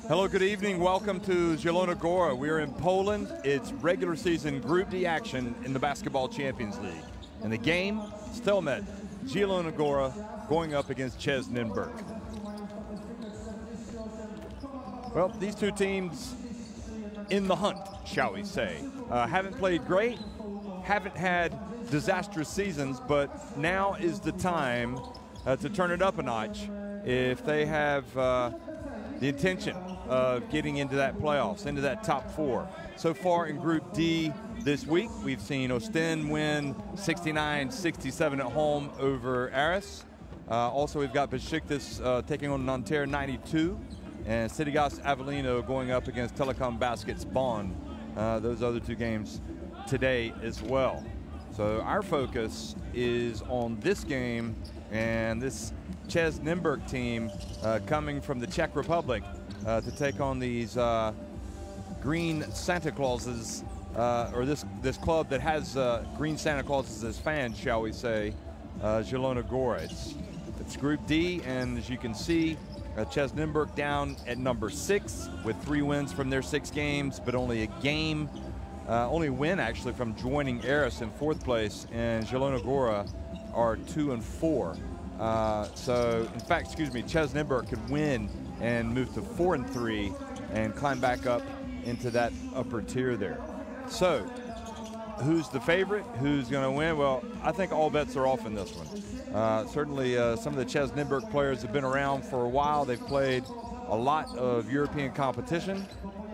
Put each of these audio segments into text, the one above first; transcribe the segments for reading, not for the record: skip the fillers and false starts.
Hello, good evening. Welcome to Zielona Gora. We're in Poland. It's regular season Group D action in the Basketball Champions League. And the game, Stelmet Zielona Gora going up against CEZ Nymburk. Well, these two teams in the hunt, shall we say. Haven't played great, haven't had disastrous seasons, but now is the time to turn it up a notch if they have the intention of getting into that playoffs, into that top four. So far in Group D this week, we've seen Ostend win 69-67 at home over Aris. Also, we've got Besiktas taking on Nanterre 92, and CEZ Avellino going up against Telecom Baskets Bonn. Those other two games today as well. So our focus is on this game and this CEZ Nymburk team coming from the Czech Republic to take on these green Santa Clauses, or this club that has green Santa Clauses as fans, shall we say, Zielona Gora. It's Group D, and as you can see, CEZ Nymburk down at number 6 with 3 wins from their 6 games, but only a win actually from joining Aris in 4th place, and Zielona Gora are 2 and 4. So, in fact, CEZ Nymburk could win and move to 4 and 3 and climb back up into that upper tier there. So, who's the favorite? Who's going to win? Well, I think all bets are off in this one. Certainly, some of the CEZ Nymburk players have been around for a while. They've played a lot of European competition,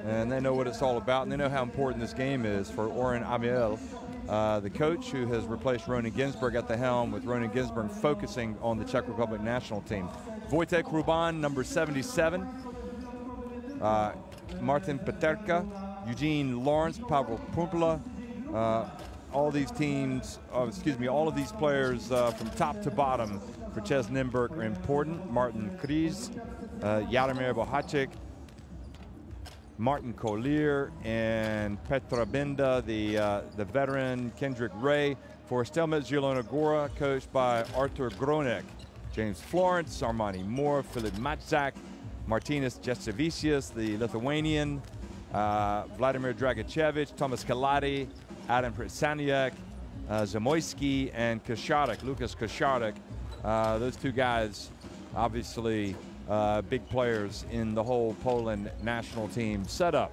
and they know what it's all about, and they know how important this game is for Oren Amiel, the coach who has replaced Ronan Ginsberg at the helm, with Ronan Ginsberg focusing on the Czech Republic national team. Wojtek Ruban, number 77. Martin Peterka, Eugene Lawrence, Pavel Pumpala. All these teams, all of these players from top to bottom for CEZ Nymburk are important. Martin Kriz, Jaromir Bohacek, Martin Collier, and Petra Binda, the veteran Kendrick Ray. For Stelmet Zielona Gora, coached by Artur Gronek, James Florence, Armani Moore, Filip Matzak, Martinas Jasevicius, the Lithuanian, Vladimir Dragachevich, Tomas Kaladi, Adam Pritsaniak, Zamoyski, and Kaszarek, Lukas Kaszarek. Those two guys, obviously, big players in the whole Poland national team setup.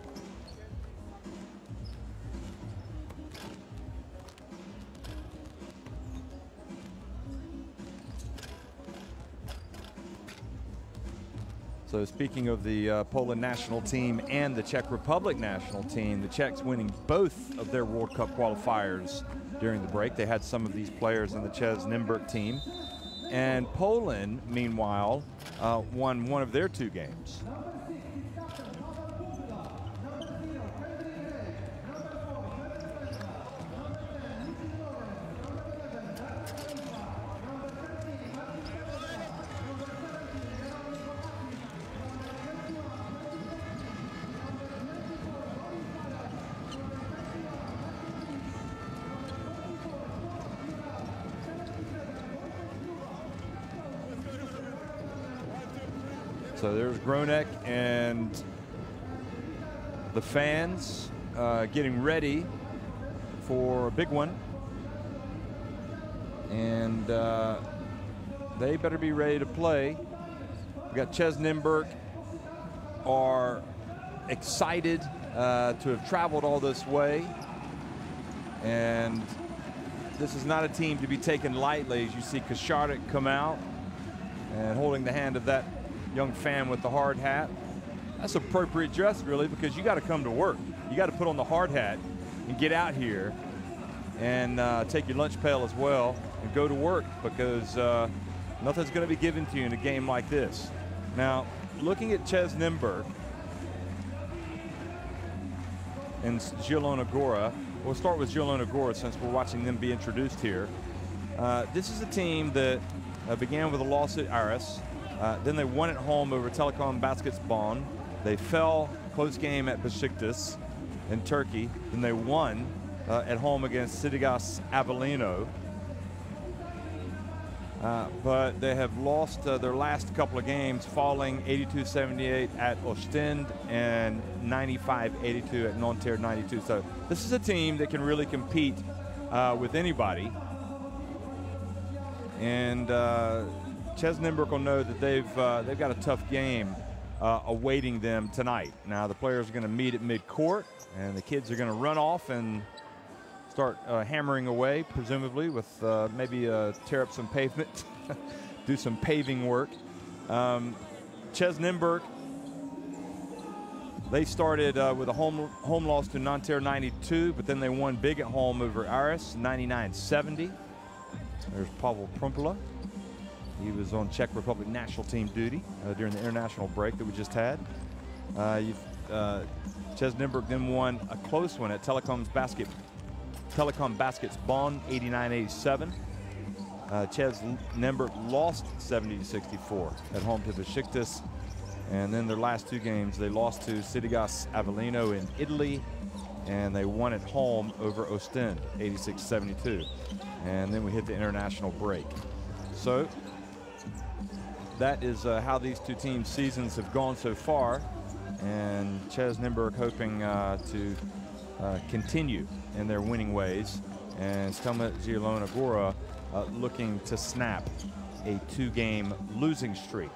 So speaking of the Poland national team and the Czech Republic national team, the Czechs winning both of their World Cup qualifiers during the break. They had some of these players in the CEZ Nymburk team. And Poland, meanwhile, won one of their 2 games. So there's Gronek and the fans getting ready for a big one. And they better be ready to play. We got CEZ Nymburk are excited to have traveled all this way. And this is not a team to be taken lightly, as you see Kaszarek come out and holding the hand of that young fan with the hard hat. That's appropriate dress, really, because you got to come to work. You got to put on the hard hat and get out here and take your lunch pail as well and go to work, because nothing's going to be given to you in a game like this. Now, looking at CEZ Nymburk and Zielona Gora, we'll start with Zielona Gora since we're watching them be introduced here. This is a team that began with a loss at Aris. Then they won at home over Telecom Baskets Bonn. They fell close game at Besiktas in Turkey. Then they won at home against CEZ Avellino. but they have lost their last couple of games, falling 82-78 at Ostend and 95-82 at Nanterre 92. So this is a team that can really compete with anybody. And CEZ Nymburk will know that they've got a tough game awaiting them tonight. Now the players are going to meet at mid-court, and the kids are going to run off and start hammering away, presumably with maybe tear up some pavement, do some paving work. CEZ Nymburk, they started with a home loss to Nanterre 92, but then they won big at home over Aris 99-70. There's Pavel Prumpola. He was on Czech Republic national team duty during the international break that we just had. CEZ Nymburk then won a close one at Telekom Baskets Bonn 89-87. CEZ Nymburk lost 70-64 at home to Besiktas. And then their last two games, they lost to Cidigas Avellino in Italy, and they won at home over Ostend 86-72. And then we hit the international break. So that is how these two teams' seasons have gone so far, and CEZ Nymburk hoping to continue in their winning ways, and Stelmet Zielona Gora looking to snap a two-game losing streak.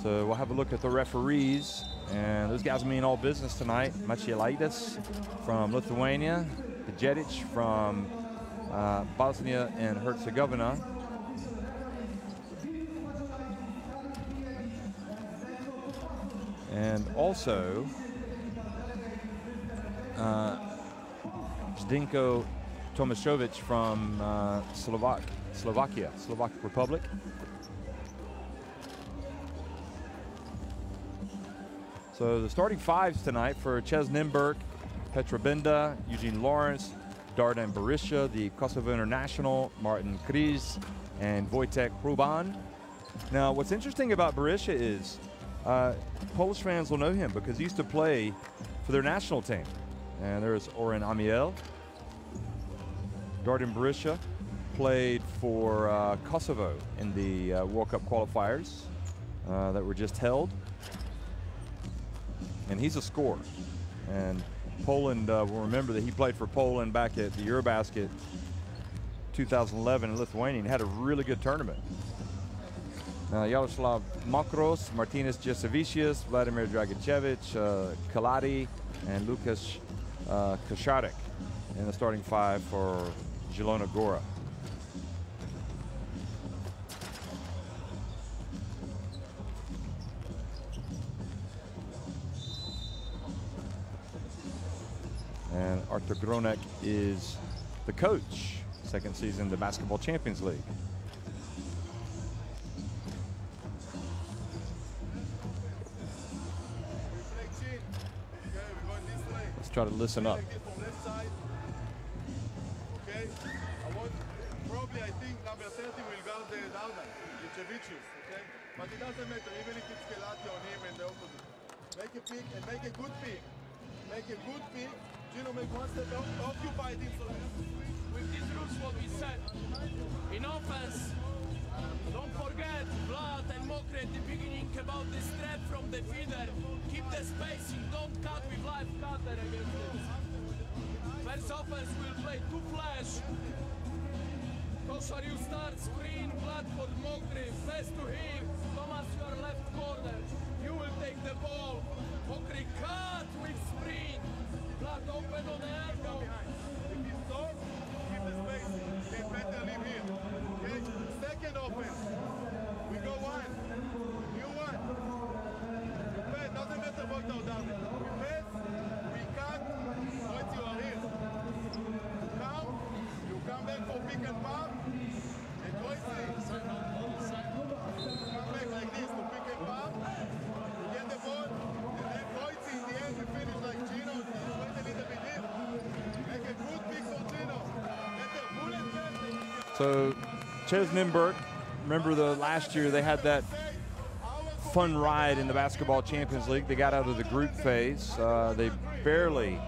So we'll have a look at the referees, and those guys mean all business tonight. Macielaitis from Lithuania, Pajedic from Bosnia and Herzegovina. And also Zdenko Tomashovic from Slovakia, Slovak Republic. So the starting fives tonight for CEZ Nymburk: Petra Benda, Eugene Lawrence, Dardan Berisha, the Kosovo international, Martin Kriz, and Wojtek Hruban. Now, what's interesting about Berisha is Polish fans will know him because he used to play for their national team. And there's Oren Amiel. Dardan Berisha played for Kosovo in the World Cup qualifiers that were just held. And he's a scorer. And Poland will remember that he played for Poland back at the Eurobasket 2011 in Lithuania and had a really good tournament. Yaroslav Mokros, Martinez Jasavicius, Vladimir Dragicevic, Kaladi, and Lukas Kasharek in the starting five for Zielona Gora. And Artur Gronek is the coach, second season in the Basketball Champions League. Let's try to listen up. Okay, probably I think number 30 will guard Dardan, Ichevicius, okay? But it doesn't matter, even if it's Kelati on him and the opposite. Make a pick and make a good pick. Make a good pick. Gino, make one step out, occupy him. So with these rules, what we said, in offense, don't forget Vlad and Mokre at the beginning about this trap from the feeder. Keep the spacing, don't cut with live cutter against it. First offense will play two flash. Koshar, you start screen, Vlad for Mokre, pass to him. Thomas, your left corner. You will take the ball. Mokre cut with sprint. Vlad open on the elbow. if he's short, keep the space. They better leave here. Okay? Second offense. We go one. You one. You pass. Doesn't matter what now, David. We pass. We cut. Once you are here. You come back for pick and pop. And Joyce, come back like this to pick and pop. You get the ball. And then Joyce, in the end, we finish like Gino. Wait a little bit here. Make a good pick for Gino. Get a bullet pass. So CEZ Nymburk, remember the last year they had that fun ride in the Basketball Champions League. They got out of the group phase. They barely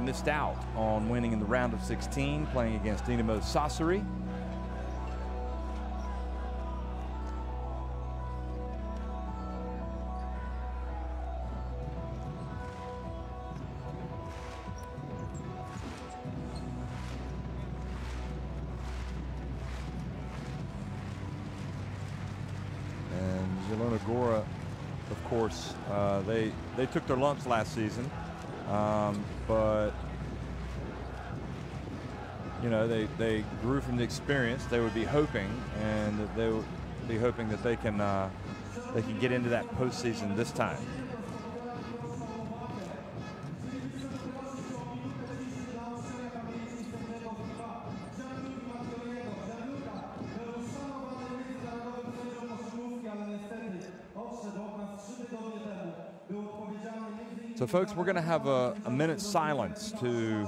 missed out on winning in the round of 16, playing against Dinamo Sassari. Zielona Gora, of course, they took their lumps last season, but you know, they grew from the experience. They would be hoping, and they would be hoping that they can get into that postseason this time. So, folks, we're going to have a minute's silence to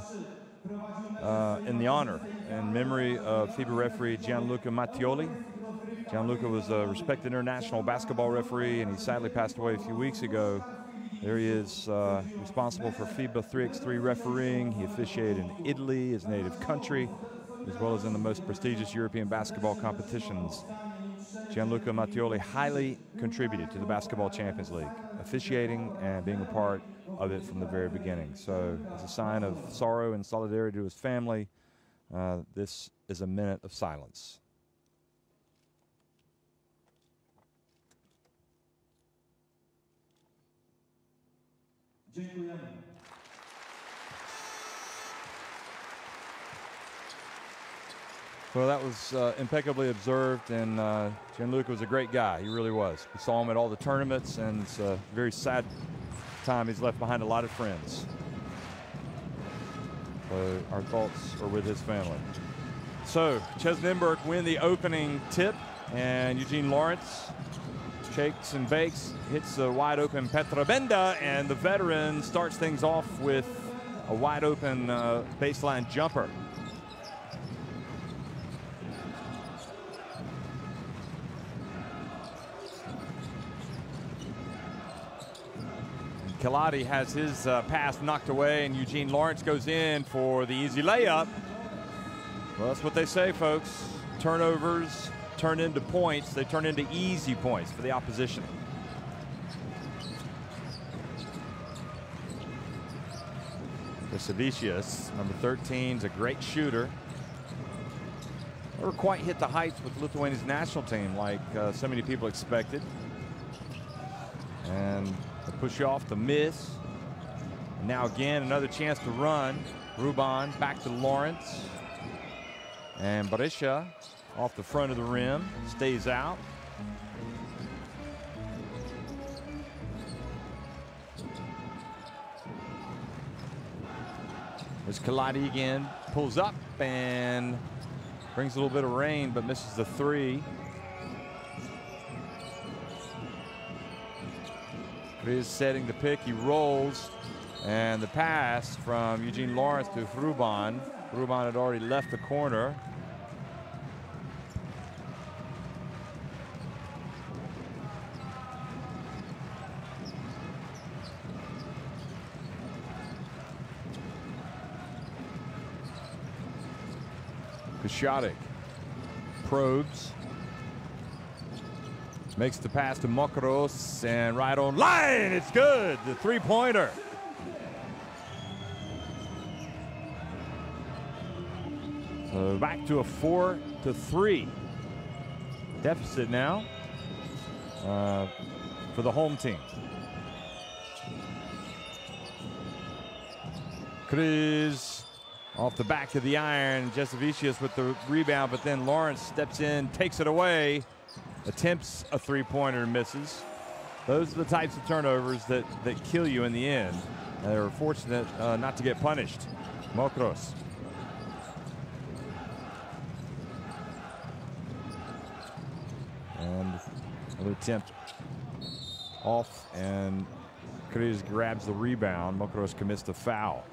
in the honor and memory of FIBA referee Gianluca Mattioli. Gianluca was a respected international basketball referee, and he sadly passed away a few weeks ago. There he is, responsible for FIBA 3x3 refereeing. He officiated in Italy, his native country, as well as in the most prestigious European basketball competitions. Gianluca Mattioli highly contributed to the Basketball Champions League, officiating and being a part of it from the very beginning. So, as a sign of sorrow and solidarity to his family, this is a minute of silence. Well, that was impeccably observed, and Gianluca was a great guy. He really was. We saw him at all the tournaments, and it's a very sad time. He's left behind a lot of friends. So our thoughts are with his family. So CEZ Nymburk win the opening tip, and Eugene Lawrence shakes and bakes, hits a wide open Petra Benda, and the veteran starts things off with a wide open baseline jumper. Kaladi has his pass knocked away, and Eugene Lawrence goes in for the easy layup. Well, that's what they say, folks. Turnovers turn into points. They turn into easy points for the opposition. Jasavicius, number 13, is a great shooter. Never quite hit the heights with Lithuania's national team like so many people expected. And the push off the miss. Now again, another chance to run. Ruban back to Lawrence. And Berisha off the front of the rim, stays out. There's Kaladi again, pulls up and brings a little bit of rain, but misses the three. Chris setting the pick, he rolls, and the pass from Eugene Lawrence to Ruban. Ruban had already left the corner. Kashadik probes, makes the pass to Mokros, and right on line, it's good, the three-pointer. So back to a 4-3 deficit now for the home team. Cruz off the back of the iron. Jasavicius with the rebound, but then Lawrence steps in, takes it away, attempts a three-pointer and misses. Those are the types of turnovers that kill you in the end. They were fortunate not to get punished. Mokros. And another attempt off, and Cruz grabs the rebound. Mokros commits the foul.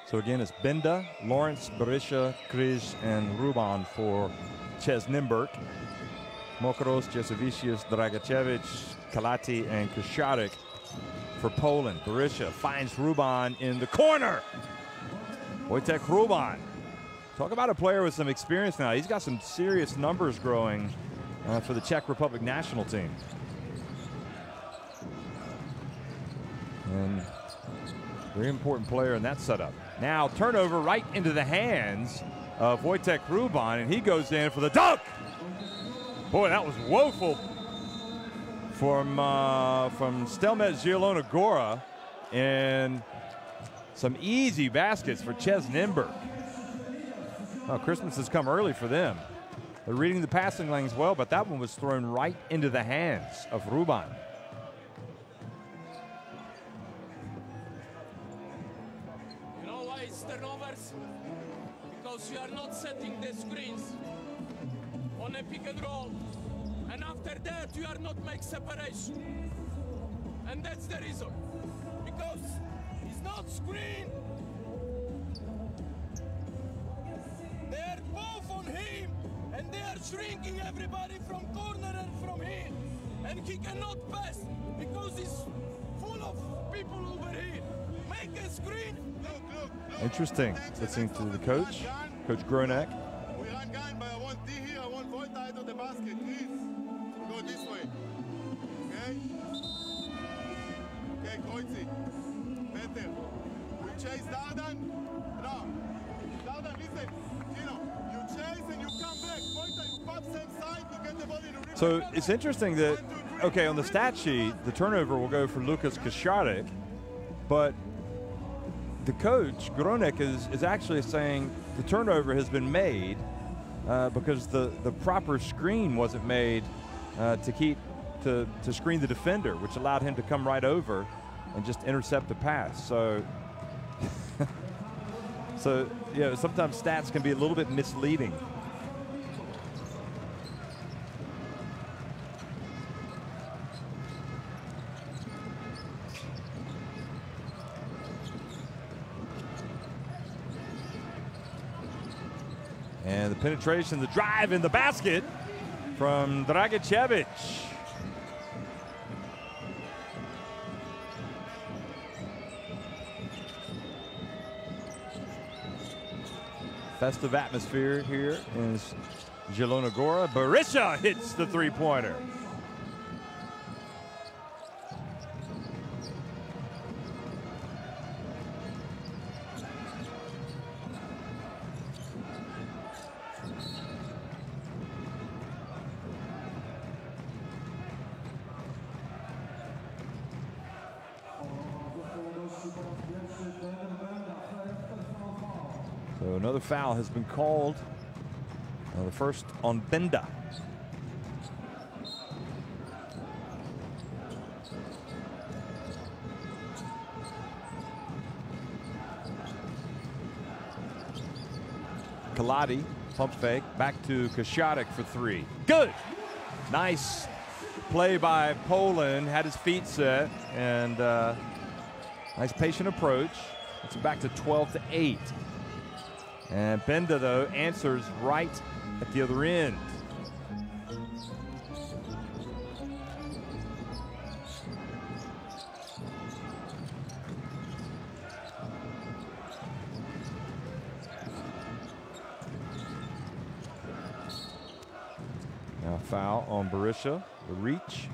So again, it's Benda, Lawrence, Berisha, Križ, and Ruban for CEZ Nymburk. Mokros, Jasavicius, Dragacevic, Kalati, and Kashadik for Poland. Berisha finds Ruban in the corner. Wojtek Ruban. Talk about a player with some experience now. He's got some serious numbers growing for the Czech Republic national team. And very important player in that setup. Now turnover right into the hands of Wojtek Ruban, and he goes in for the dunk. Boy, that was woeful from Stelmet Zielona Gora, and some easy baskets for CEZ Nymburk. Oh, Christmas has come early for them. They're reading the passing lanes well, but that one was thrown right into the hands of Ruban. You know why it's turnovers? Because you are not setting the screens on a pick and roll. And after that, you are not make separation. And that's the reason. Because it's not screen. They are both on him. And they are shrinking everybody from corner and from him. And he cannot pass because he's full of people over here. Make a screen. Look. Interesting. Listening to the coach, Coach Gronek. We run gun, but I want D here. I want Vojta out of the basket, please. Go this way. Okay? Okay, Koitzi. Better. We chase Dardan. No. Dardan, listen. Gino, you chase and you come back. Vojta, you pop same side to get the ball in the rim. So it's interesting that, okay, on the stat sheet, the turnover will go for Lukas Kasiarek, but the coach, Gronek, is actually saying the turnover has been made because the proper screen wasn't made to screen the defender, which allowed him to come right over and just intercept the pass. So, so yeah, sometimes stats can be a little bit misleading. And the penetration, the drive in the basket from Dragicevic. Festive atmosphere here in Zielona Gora. Berisha hits the three-pointer. So another foul has been called. The first on Benda. Kaladi, pump fake, back to Kasiarek for three. Good! Nice play by Poland, had his feet set, and nice patient approach. It's back to 12-8. And Benda, though, answers right at the other end. Now foul on Berisha, the reach.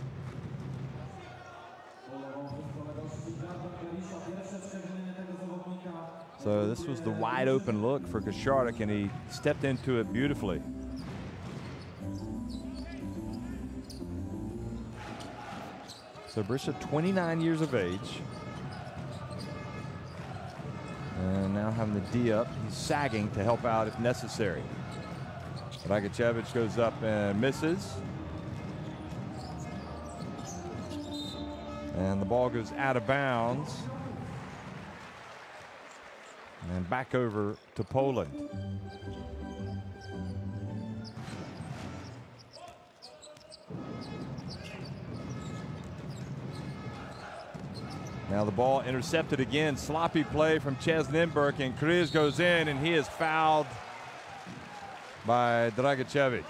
So this was the wide open look for Kasiarek, and he stepped into it beautifully. So Berisha, 29 years of age. And now having the D up, he's sagging to help out if necessary. Dragicevic goes up and misses. And the ball goes out of bounds. And back over to Poland. Now the ball intercepted again. Sloppy play from CEZ Nymburk, and Kriz goes in, and he is fouled by Dragicevic.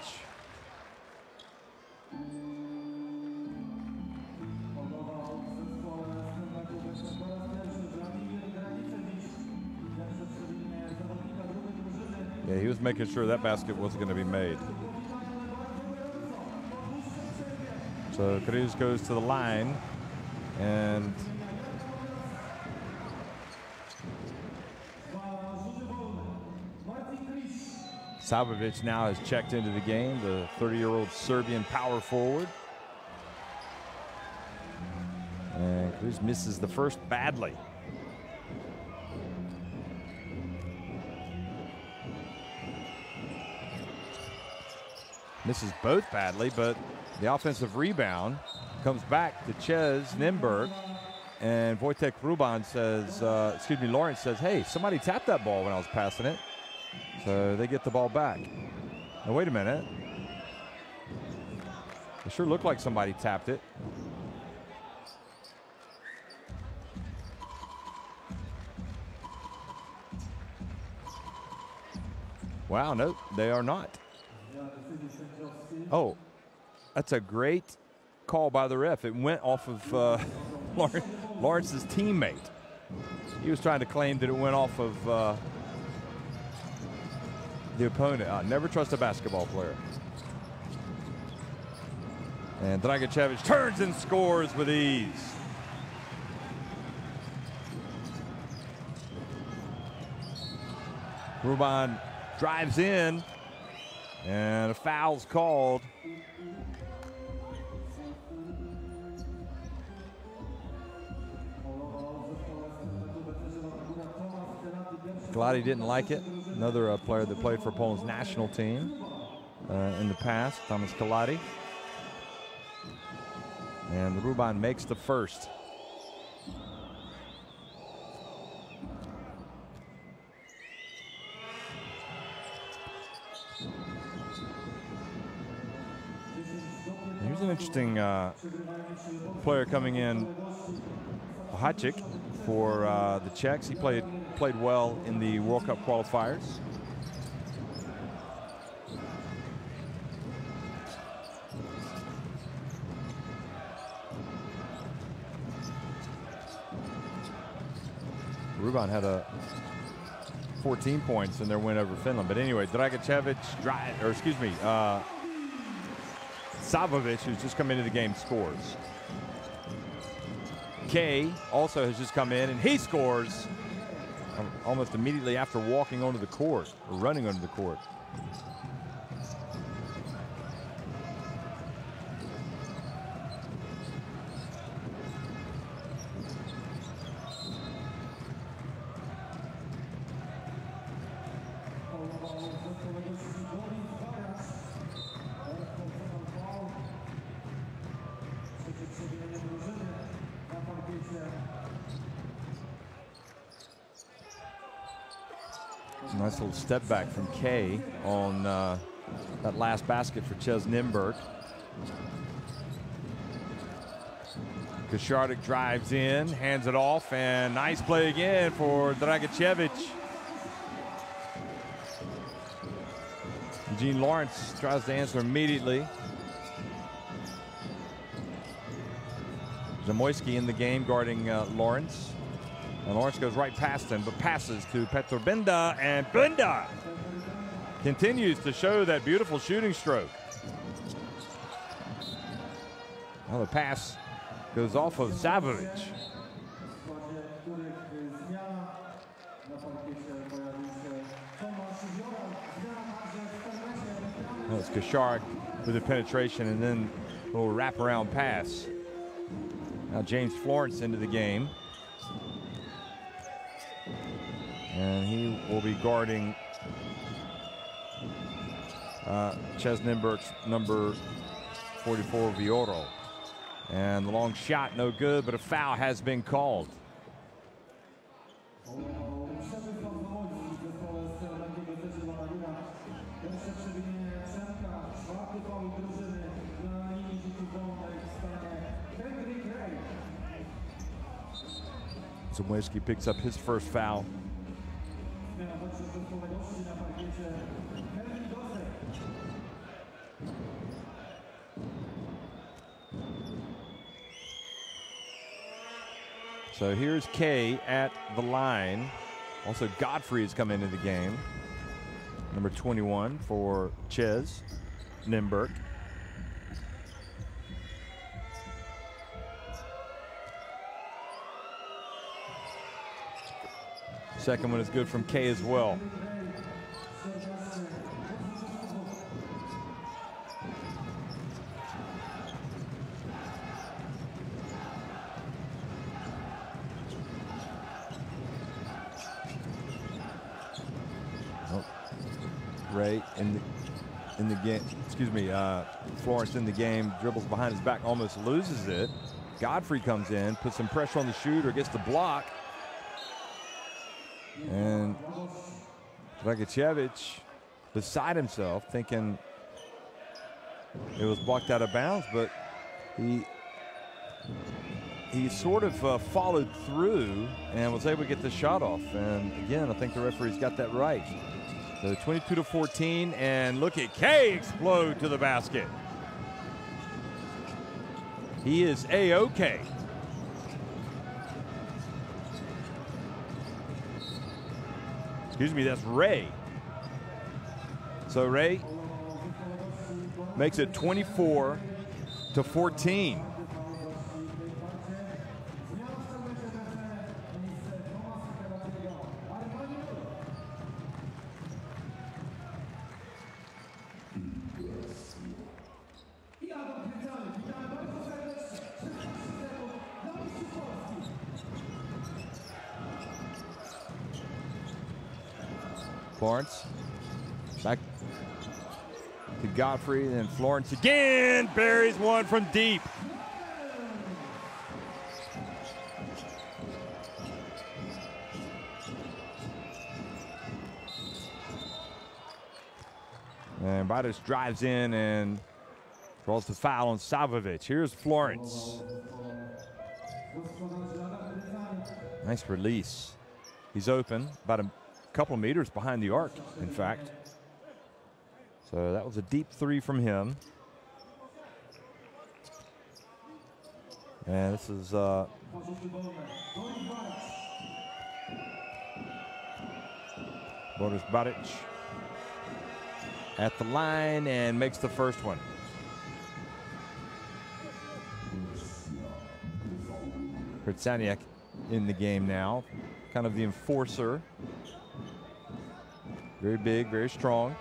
Yeah, he was making sure that basket wasn't going to be made. So Kriz goes to the line, and Savovic now has checked into the game, the 30-year-old Serbian power forward. And Cruz misses the first badly. Misses both badly, but the offensive rebound comes back to CEZ Nymburk. And Wojtek Ruban says, Lawrence says, hey, somebody tapped that ball when I was passing it. So they get the ball back. Now, wait a minute. It sure looked like somebody tapped it. Wow, no, they are not. Oh, that's a great call by the ref. It went off of Lawrence's teammate. He was trying to claim that it went off of the opponent. Never trust a basketball player. And Dragicevic turns and scores with ease. Ruban drives in, and a foul's called. Gladi didn't like it. Another player that played for Poland's national team in the past, Thomas Gladi. And Ruban makes the first. Here's an interesting player coming in, Hacik, for the Czechs. He played well in the World Cup qualifiers. Ruban had 14 points in their win over Finland. But anyway, Dragicevic, Savovic, who's just come into the game, scores. Kay also has just come in, and he scores almost immediately after walking onto the court, or running onto the court. Nice little step back from Kay on that last basket for CEZ Nymburk. Kashardik drives in, hands it off, and nice play again for Dragicevic. Eugene Lawrence tries to answer immediately. Zamoyski in the game guarding Lawrence. And Lawrence goes right past him, but passes to Petr Benda, and Benda continues to show that beautiful shooting stroke. Well, the pass goes off of Savovic. Well, it's Kashark with the penetration and then a little wraparound pass. Now James Florence into the game. And he will be guarding CEZ Nymburk's number 44, Vioro. And the long shot, no good, but a foul has been called. Zamoyski picks up his first foul. So here's Kay at the line. Also Godfrey has come into the game. Number 21 for CEZ Nymburk. Second one is good from Kay as well. Ray in the game. Excuse me. Florence in the game, dribbles behind his back, almost loses it. Godfrey comes in, puts some pressure on the shooter, gets the block, and Dragicevic beside himself, thinking it was blocked out of bounds, but he sort of followed through and was able to get the shot off. And again, I think the referee's got that right. So 22-14, and look at Kay explode to the basket. He is A-OK. Excuse me, that's Ray. So Ray makes it 24-14. Florence back to Godfrey, and then Florence again buries one from deep. And Badic drives in and draws the foul on Savovic. Here's Florence. Nice release. He's open, about a couple of meters behind the arc, in fact. So that was a deep three from him. And this is Boris Badic at the line and makes the first one. Kritsaniak in the game now, kind of the enforcer. Very big, very strong.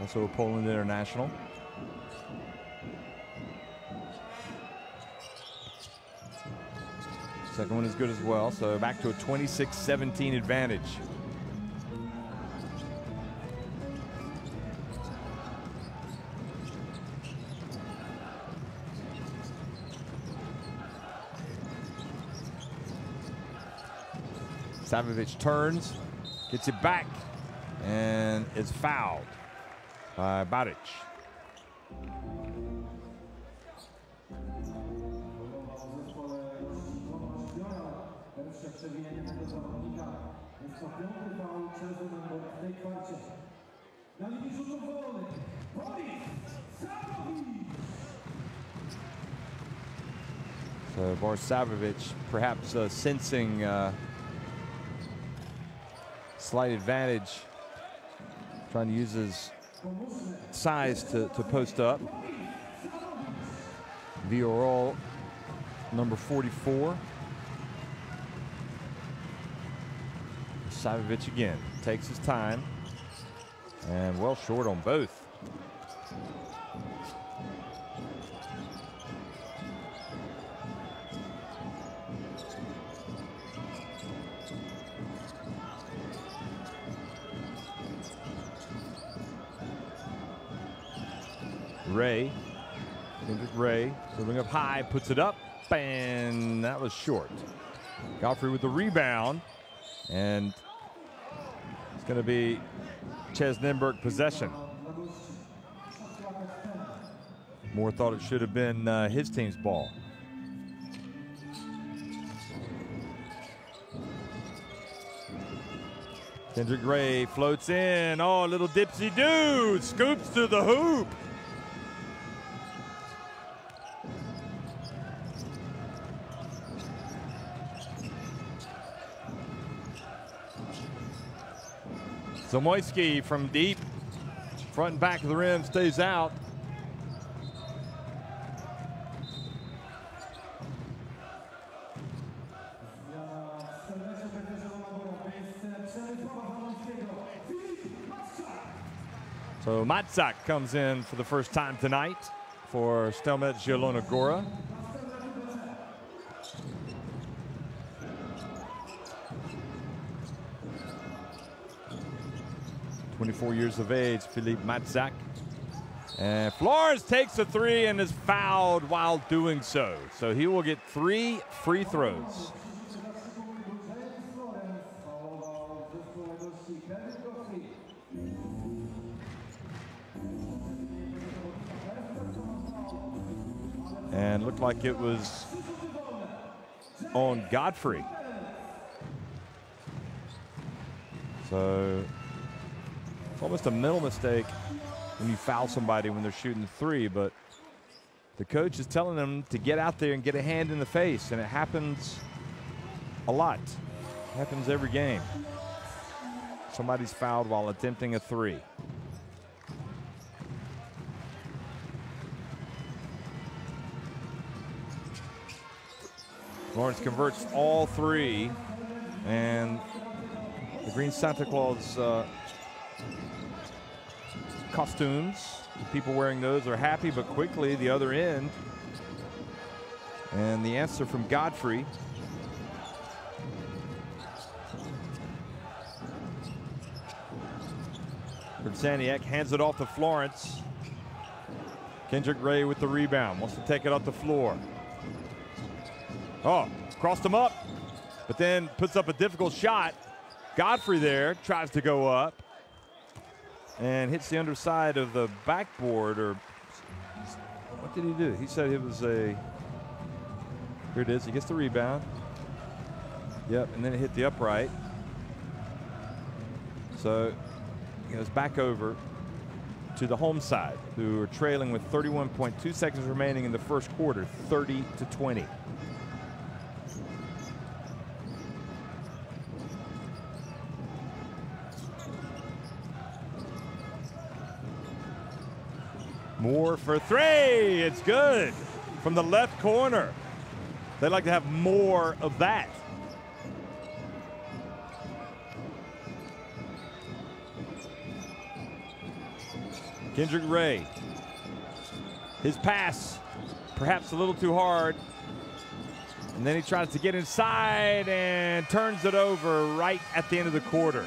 Also a Poland international. Second one is good as well, so back to a 26-17 advantage. Savovic turns, gets it back, and is fouled by Badic. So Boris Savovic perhaps sensing slight advantage, trying to use his size to post up. Viorol, number 44. Savovic again, takes his time, and well short on both. Ray, serving up high, puts it up, and that was short. Godfrey with the rebound, and it's going to be CEZ Nymburk possession. Moore thought it should have been his team's ball. Kendrick Ray floats in. Oh, a little dipsy-do, scoops to the hoop. Zamoyski from deep, front and back of the rim, stays out. So Matzak comes in for the first time tonight for Stelmet Zielona Gora. 24 years of age, Philippe Matzak. And Florence takes a three and is fouled while doing so. So he will get 3 free throws. And looked like it was on Godfrey. So it's almost a mental mistake when you foul somebody when they're shooting the three, but the coach is telling them to get out there and get a hand in the face, and it happens a lot. It happens every game. Somebody's fouled while attempting a three. Lawrence converts all 3, and the green Santa Claus costumes, the people wearing those are happy, but quickly the other end. And the answer from Godfrey. Saniak hands it off to Florence. Kendrick Ray with the rebound, wants to take it off the floor. Oh, crossed him up, but then puts up a difficult shot. Godfrey there tries to go up and hits the underside of the backboard, or what did he do? He said it was a, here it is, he gets the rebound. Yep, and then it hit the upright. So he goes back over to the home side, who are trailing with 31.2 seconds remaining in the first quarter, 30-20. Moore for 3, it's good from the left corner. They'd like to have more of that. Kendrick Ray, his pass perhaps a little too hard, and then he tries to get inside and turns it over right at the end of the quarter.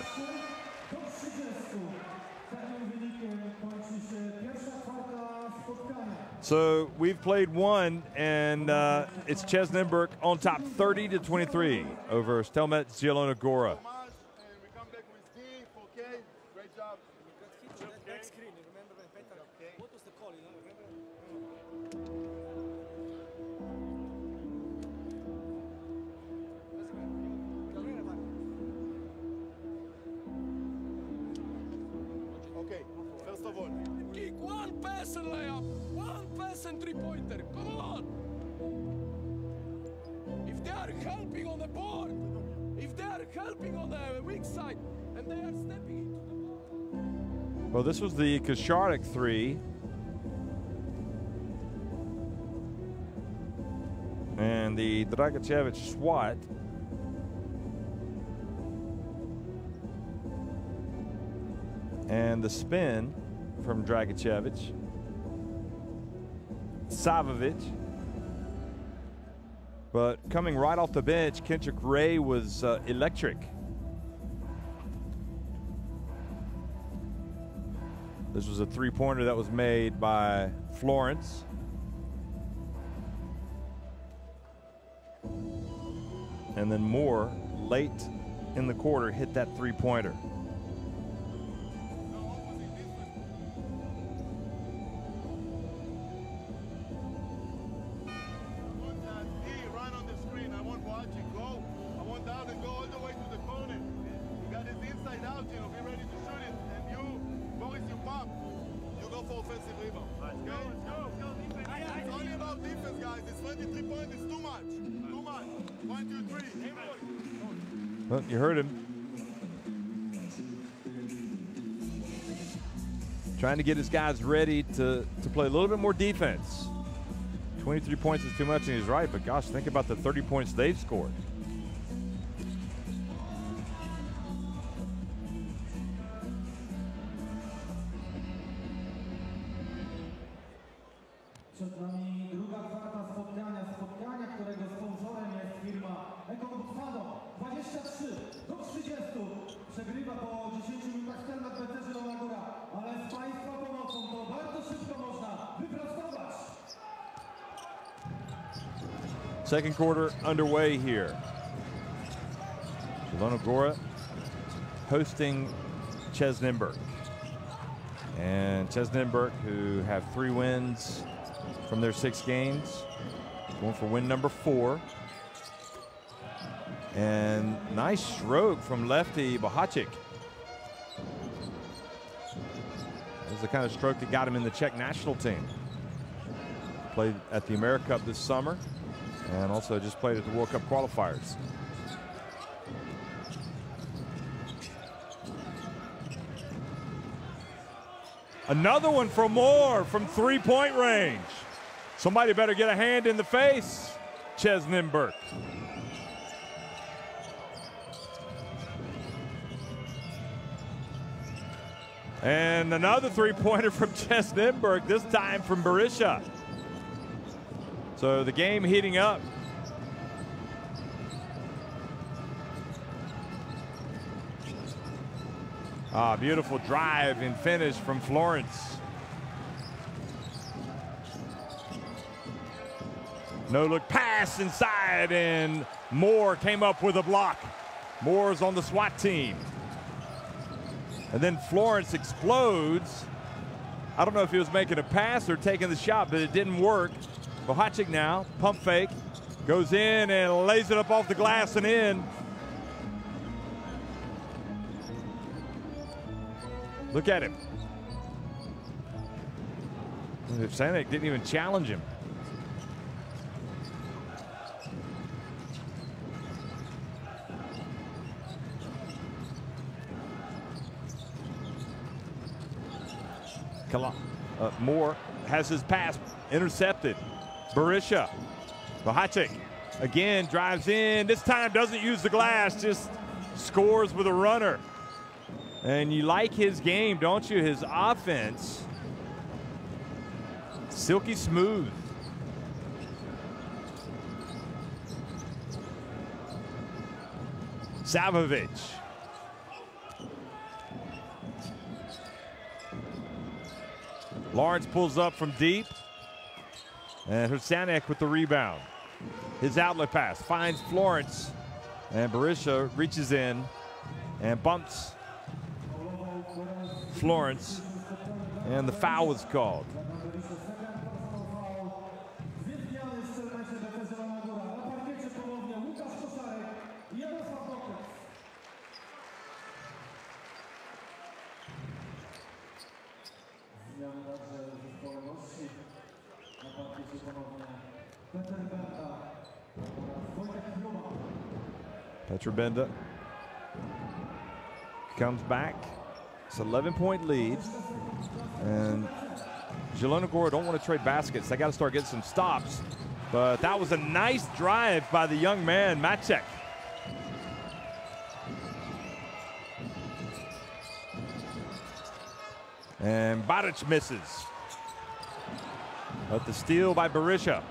So we've played one, and it's CEZ Nymburk on top 30-23 over Stelmet Zielona Gora. Okay, first of all, Kick one pass and layup, one pass and three-pointer. Come on! If they are helping on the board, if they are helping on the weak side, and they are stepping into the ball. Well, this was the Kasharnik 3. And the Dragachevich swat. And the spin from Dragachevich. Savovic. But coming right off the bench, Kendrick Ray was electric. This was a three-pointer that was made by Florence. And then Moore, late in the quarter, hit that three-pointer. Well, you heard him. Trying to get his guys ready to play a little bit more defense. 23 points is too much, and he's right, but gosh, think about the 30 points they've scored. Przed nami druga kwarta spotkania, którego sponsorem jest firma Ekonomstwado. 23-30. Przegrywa po 10 minutach Stelmet Zielona Second quarter underway here. Zielona Gora hosting CEZ Nymburk. And CEZ Nymburk, who have 3 wins from their 6 games, going for win number 4. And nice stroke from lefty Bohacic. This is the kind of stroke that got him in the Czech national team. Played at the AmeriCup this summer and also just played at the World Cup qualifiers. Another one for Moore from 3-point range. Somebody better get a hand in the face, CEZ Nymburk. And another 3-pointer from CEZ Nymburk, this time from Berisha. So the game heating up. Beautiful drive and finish from Florence. No-look pass inside, and Moore came up with a block. Moore's on the SWAT team. And then Florence explodes. I don't know if he was making a pass or taking the shot, but it didn't work. Bohacic now, pump fake, goes in and lays it up off the glass and in. Look at him. Sanek didn't even challenge him. Moore has his pass intercepted. Berisha. Bohacic again drives in. This time doesn't use the glass, just scores with a runner. And you like his game, don't you? His offense. Silky smooth. Savovic. Lawrence pulls up from deep. And Hrsanek with the rebound. His outlet pass finds Florence. And Berisha reaches in and bumps Florence. And the foul was called. Petrobenda comes back. It's an 11-point lead. And Zielona Gora don't want to trade baskets. They got to start getting some stops. But that was a nice drive by the young man, Maciek. And Baric misses. But the steal by Berisha.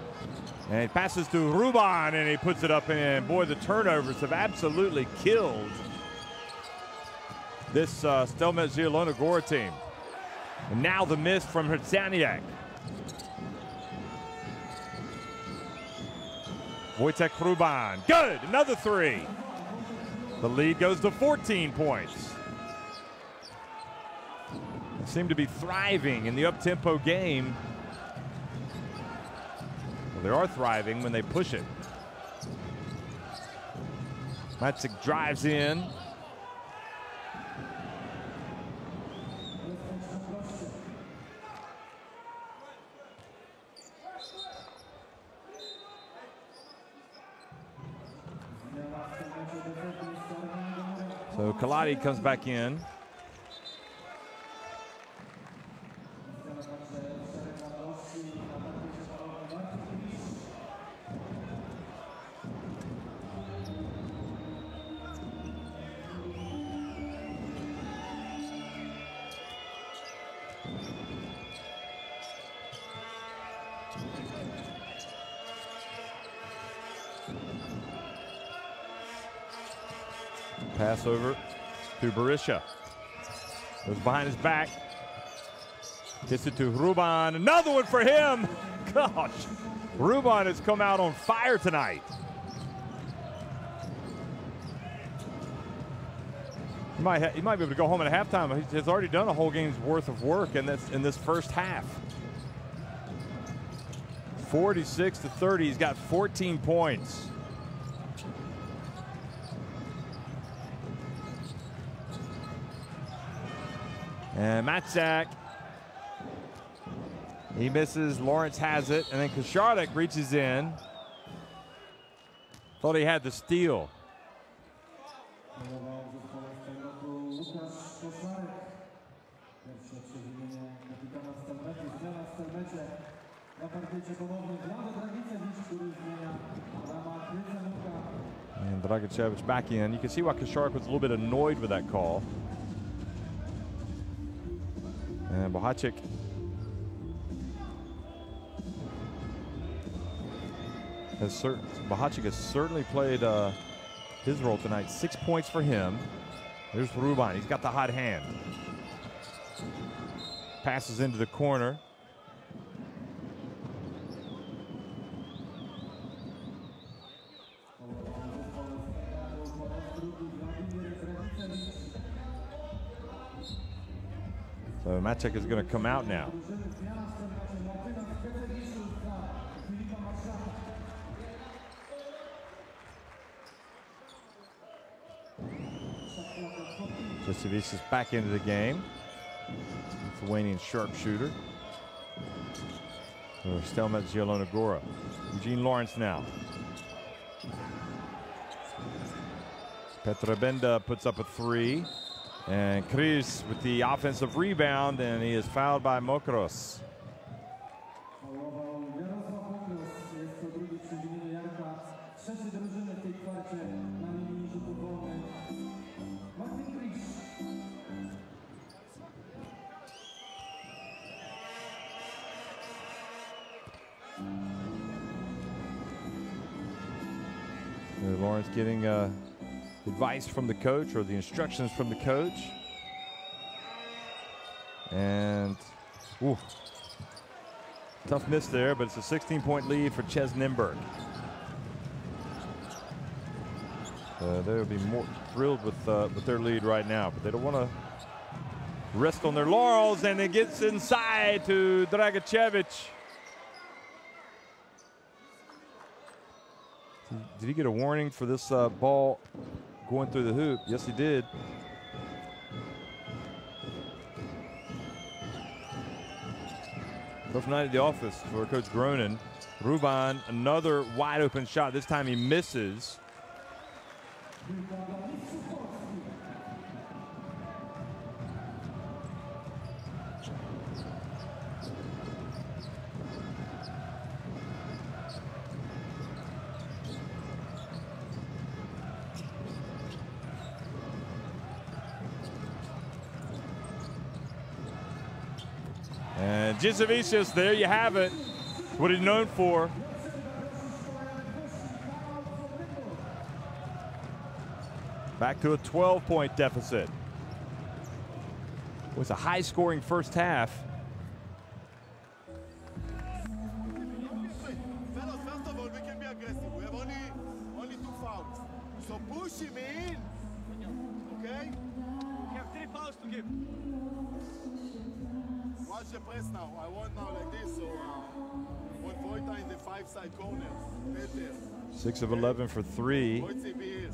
And he passes to Ruban, and he puts it up in. Boy, the turnovers have absolutely killed this Stelmet Zielona Gora team. And now the miss from Hrsanek. Wojtek Ruban, good, another 3. The lead goes to 14 points. They seem to be thriving in the up-tempo game. They are thriving when they push it. Maciek drives in. So Kaladi comes back in. Pass over to Berisha. Goes behind his back. Gets it to Ruban. Another one for him. Gosh. Ruban has come out on fire tonight. He might be able to go home at halftime. He's already done a whole game's worth of work in this first half. 46-30. He's got 14 points. And Matzak, he misses. Lawrence has it, and then Koszarek reaches in. Thought he had the steal. And Dragicevich back in. You can see why Koszarek was a little bit annoyed with that call. And Bohacic has certainly played his role tonight. 6 points for him. There's Ruban. He's got the hot hand. Passes into the corner. So Maciek is going to come out now. Jasiewicz is back into the game. Lithuanian sharpshooter. Stelmet Zielona Gora. Eugene Lawrence now. Petra Benda puts up a three. And Chris with the offensive rebound, and he is fouled by Mokros. Lawrence getting advice from the coach, or the instructions from the coach. And tough miss there, but it's a 16-point lead for CEZ Nymburk. They'll be more thrilled with their lead right now, but they don't want to rest on their laurels, and it gets inside to Dragicevich. Did he get a warning for this ball going through the hoop? Yes, he did. Tough night at the office for Coach Gronin. Ruban, another wide open shot. This time he misses. And Jasiewicz, there you have it. What he's known for. Back to a 12-point deficit. It was a high-scoring first half. Fellas, first of all, we can be aggressive. We have only 2 fouls. So push him in. Okay? We have 3 fouls to give. Watch the press now. I want now like this, so want Vojta in the 5-side corners. Right there. 6 of 11 for 3 Vojta be here.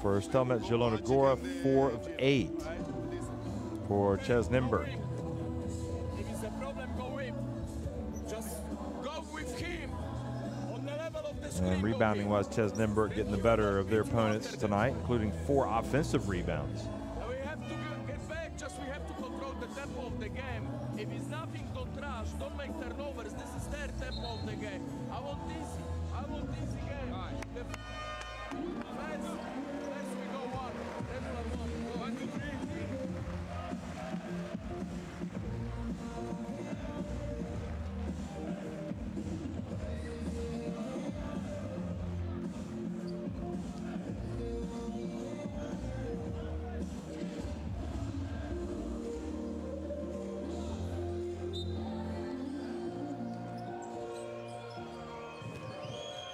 for Stelmet Zielona Gora. 4 of 8 for CEZ Nymburk. If it's a problem, go with. Just go with him on the level of the screen. And rebounding wise, CEZ Nymburk getting the better of their opponents tonight, including 4 offensive rebounds. We have to get back, just we have to control the tempo of the game. If it's nothing, don't rush, don't make turnovers. This is their tempo of the game. I want easy game. Let's we go one. Regular one. 1, 2, 3.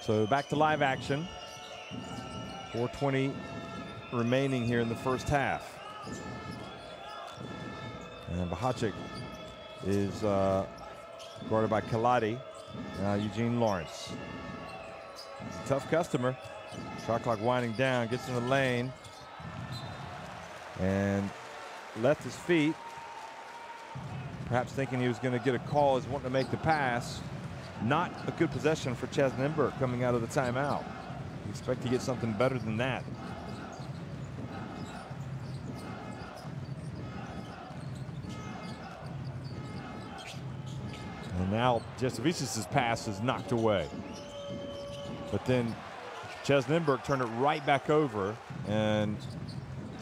So back to live action. 4:20 remaining here in the first half. And Bahacek is guarded by Kaladi. Now Eugene Lawrence. He's a tough customer. Shot clock winding down, gets in the lane. And left his feet. Perhaps thinking he was going to get a call as wanting to make the pass. Not a good possession for CEZ Nymburk coming out of the timeout. You expect to get something better than that. And now Jasovic's pass is knocked away. But then CEZ Nymburk turned it right back over, and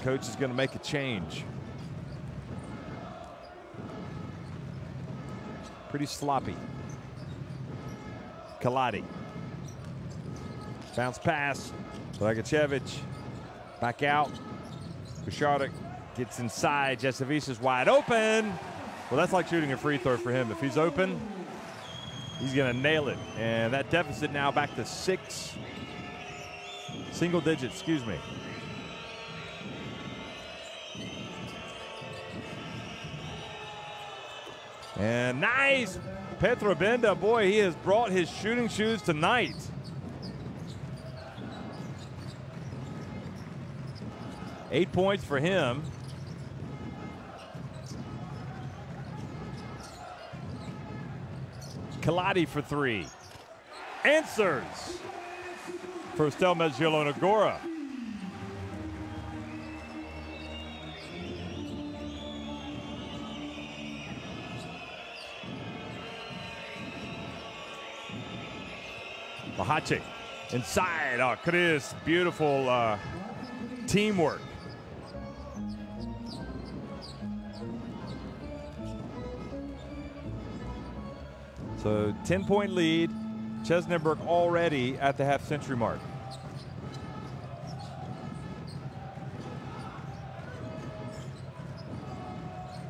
coach is going to make a change. Pretty sloppy. Kaladi. Bounce pass. Dragicevic back out. Bouchardek gets inside. Jasovic is wide open. Well, that's like shooting a free throw for him. If he's open, he's going to nail it. And that deficit now back to single digits, excuse me. And nice. Petro Benda, boy, he has brought his shooting shoes tonight. Eight points for him. Kaladi for three. Answers for Stelmet Zielona Gora. Bahacek inside. Oh, Chris, beautiful teamwork. So 10-point lead. CEZ Nymburk already at the half-century mark.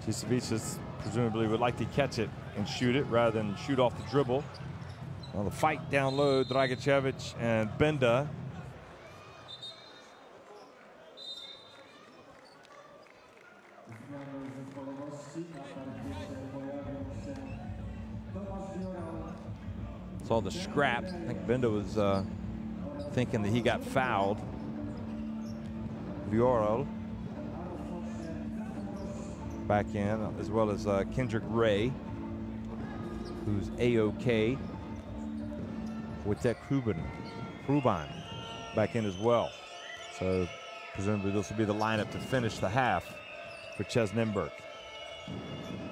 Jasovic's presumably would like to catch it and shoot it rather than shoot off the dribble. Well, the fight down low, Dragicevic and Benda. Saw the scrap. I think Benda was thinking that he got fouled. Vioral back in, as well as Kendrick Ray, who's A-OK. Wojtek Hruban back in as well. So presumably this will be the lineup to finish the half for CEZ Nymburk.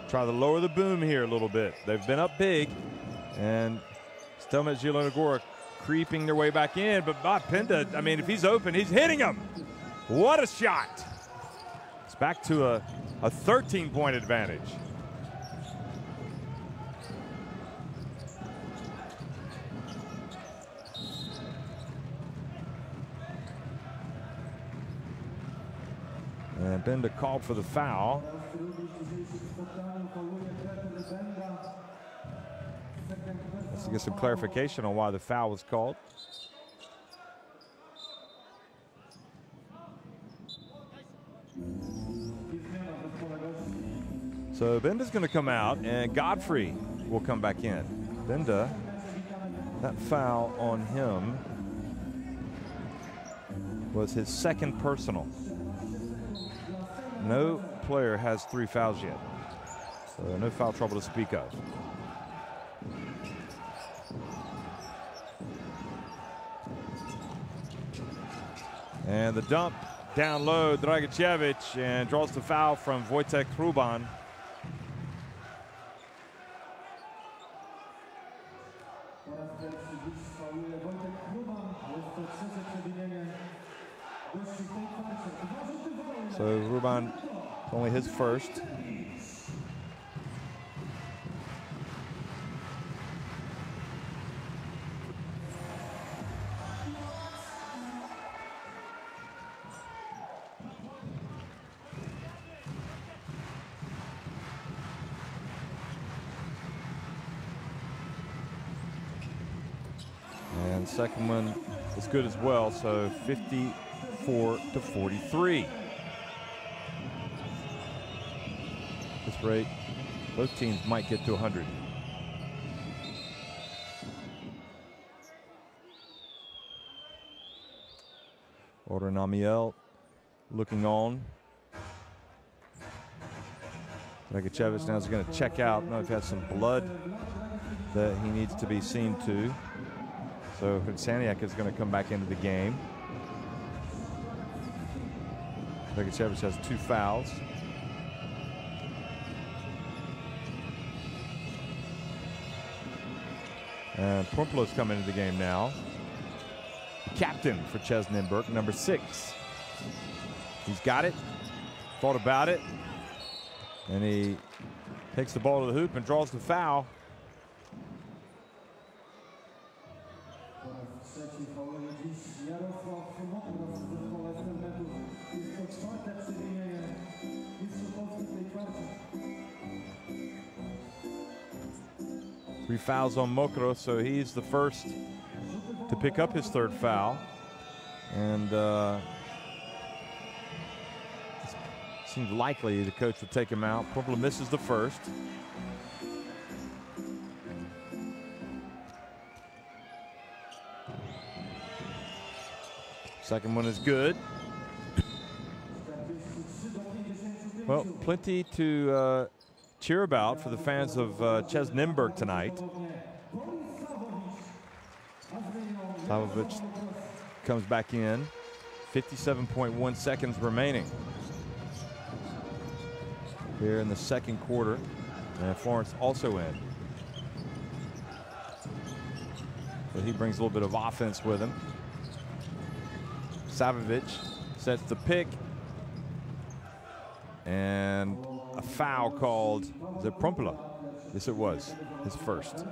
Try to lower the boom here a little bit. They've been up big, and Stelmet Zielona Gora creeping their way back in, but Bob Penda, I mean, if he's open, he's hitting him. What a shot. It's back to a 13-point advantage. And Benda called for the foul. Let's get some clarification on why the foul was called. So Benda's going to come out, and Godfrey will come back in. Benda, that foul on him was his second personal. No player has 3 fouls yet, so no foul trouble to speak of. And the dump down low, Dragicevic, and draws the foul from Wojtek Hruban. So Hruban, only his first. And And the second one is good as well, so 54-43. This rate, both teams might get to 100. Namiel looking on. Dragicevic now is going to check out. Now he's had some blood that he needs to be seen to. So Saniak is going to come back into the game. Dragicevic has 2 fouls. And Prompla's coming into the game now. Captain for CEZ Nymburk, number 6. He's got it, thought about it, and he takes the ball to the hoop and draws the foul. Three fouls on Mokro, so he's the first to pick up his 3rd foul. And it seems likely the coach would take him out. Prompla misses the first. Second one is good. Well, plenty to cheer about for the fans of CEZ Nymburk tonight. Slavovich comes back in. 57.1 seconds remaining here in the second quarter. And Florence also in. So he brings a little bit of offense with him. Slavovich sets the pick. And a foul called. Is it Prompla? Yes, it was. His first.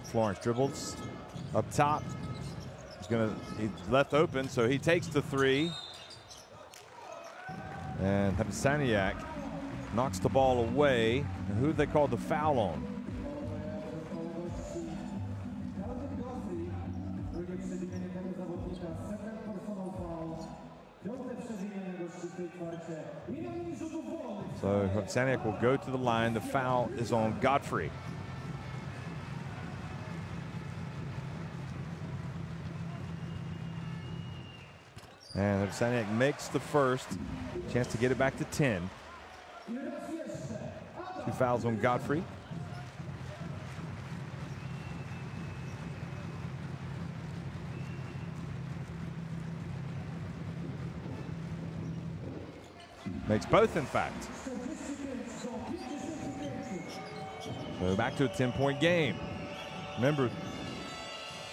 Florence dribbles up top. He's left open, so he takes the 3. And Saniak knocks the ball away. And who they called the foul on? So Saniak will go to the line. The foul is on Godfrey. And Saniak makes the first. Chance to get it back to 10. 2 fouls on Godfrey. Makes both, in fact. So back to a 10-point game. Remember,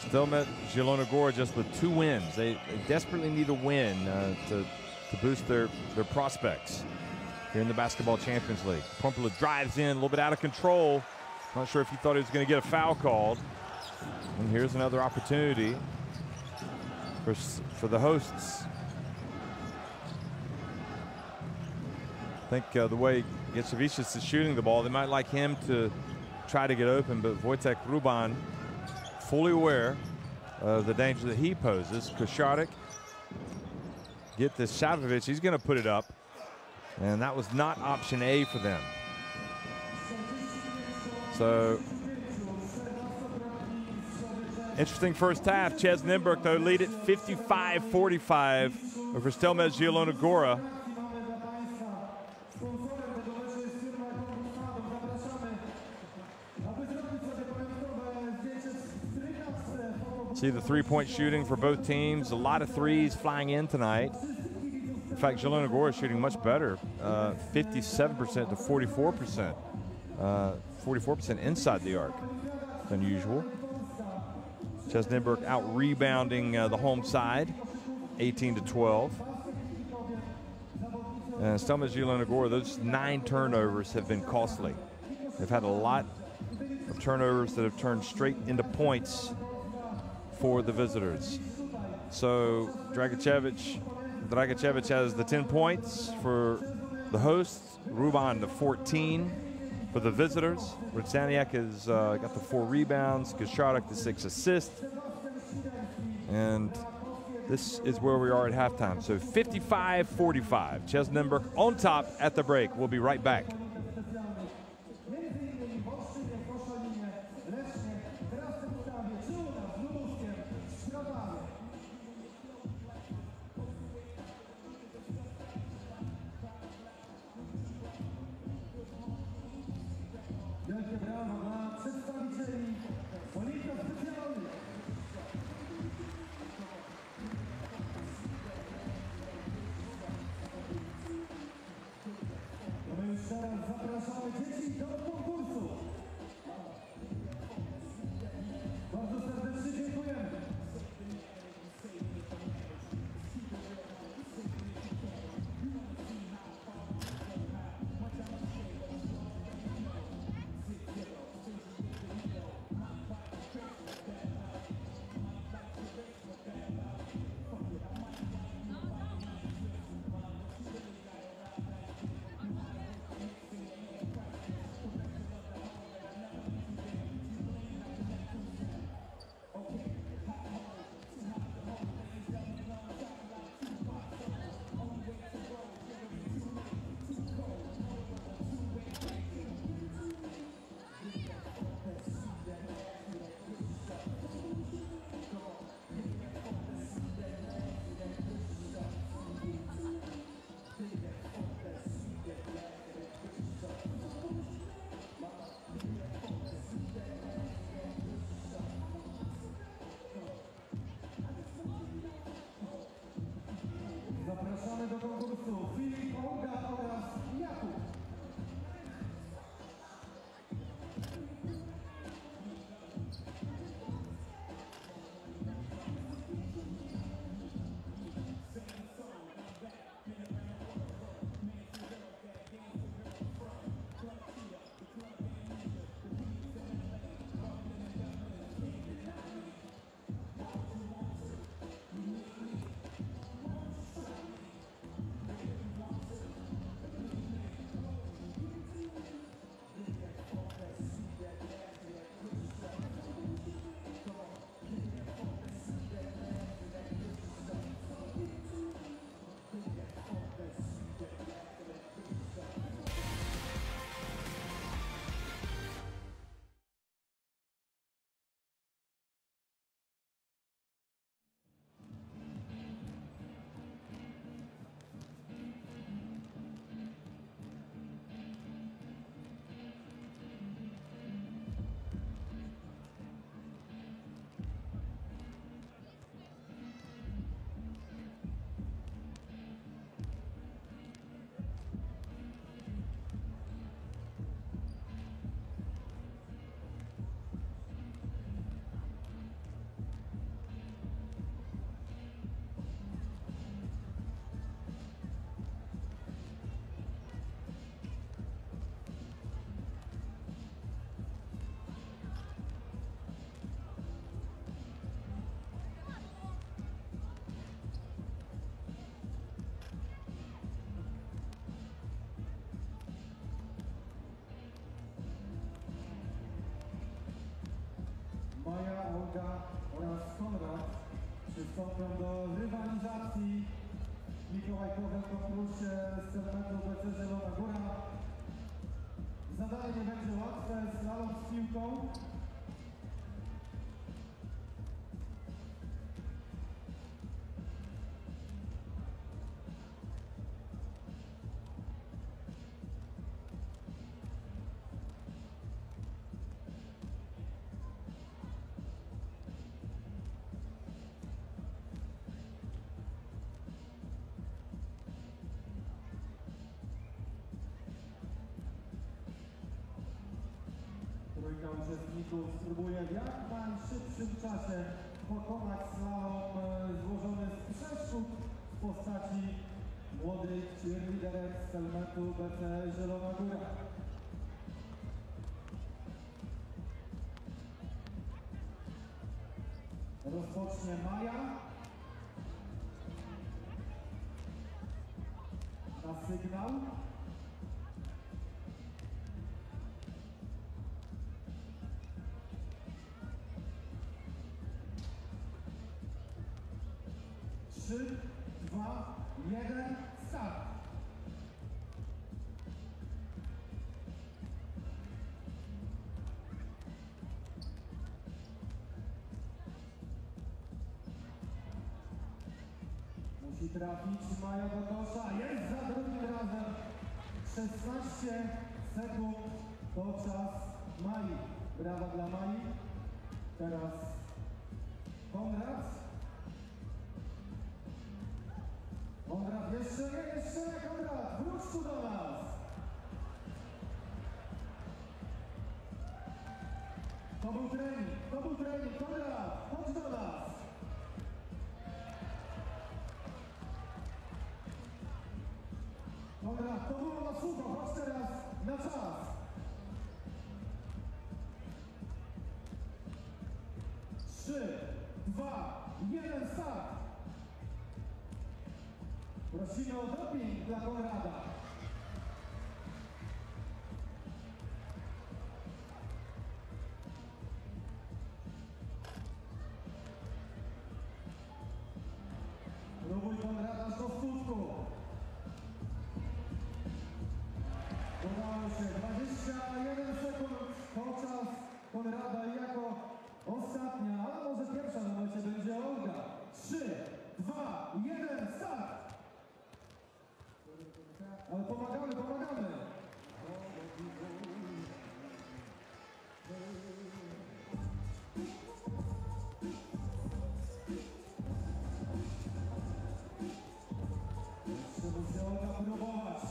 Stelmet Zielona Gora just with 2 wins. They desperately need a win to boost their prospects here in the Basketball Champions League. Prompla drives in a little bit out of control. Not sure if he thought he was going to get a foul called. And here's another opportunity for the hosts. I think the way Getsevicius is shooting the ball, they might like him to try to get open, but Wojtek Ruban, fully aware of the danger that he poses. Koszarek, get this Slavovich, he's going to put it up. And that was not option A for them. So, interesting first half. CEZ Nymburk, though, lead it 55-45 over Stelmet Zielona Gora. See the 3-point shooting for both teams. A lot of threes flying in tonight. In fact, Zielona Gora is shooting much better, 57% to 44%. 44% inside the arc. It's unusual. CEZ Nymburk out rebounding the home side, 18-12. And Stelmet Zielona Gora, those 9 turnovers have been costly. They've had a lot of turnovers that have turned straight into points for the visitors. So Dragicevic has the 10 points for the hosts, Ruban the 14 for the visitors. Rycaniak has got the 4 rebounds, Gusharek the 6 assists. And this is where we are at halftime. So 55-45. CEZ Nymburk on top at the break. We'll be right back. Wielkie brawa dla przedstawicieli Olimpii Specjalnych. My już teraz zapraszamy dzieci do konkursu. Bardzo serdecznie dziękujemy. Zapraszamy do konkursu Filip, Olga oraz Jakub. Maja, Olga oraz Konrad przystąpią do rywalizacji. Mikołaj Kowal w konkursie Stelmetu CEZ Zielona Gora. Zadanie będzie łatwe, slalom z piłką. Trójka uczestników spróbuje w jak najszybszym czasie pokonać slalom złożony z przeszkód w postaci młodych cheerleaderek Stelmetu CEZ Zielona Góra. Rozpocznie Maja. na sygnał. Trzy, dwa, jeden, start! Musi trafić Maja do kosza, jest za drugim razem. 16 sekund to czas Mai. Brawa dla Mai. Teraz Konrad. Konrad, jeszcze nie, Konrad, wróć tu do nas. To był trening, Konrad, chodź do nas. Konrad, to było na sucho, chodź teraz na czas. 3, 2, 1, start. Prosimy o doping dla Konrada. Próbuj Konrada do skutku. Udało się. 21 sekund to czas Konrada jako ostatnia, ale może pierwsza na mecie będzie Olga. 3, 2, 1, start! Ale pomagamy! Jeszcze musi Olga próbować.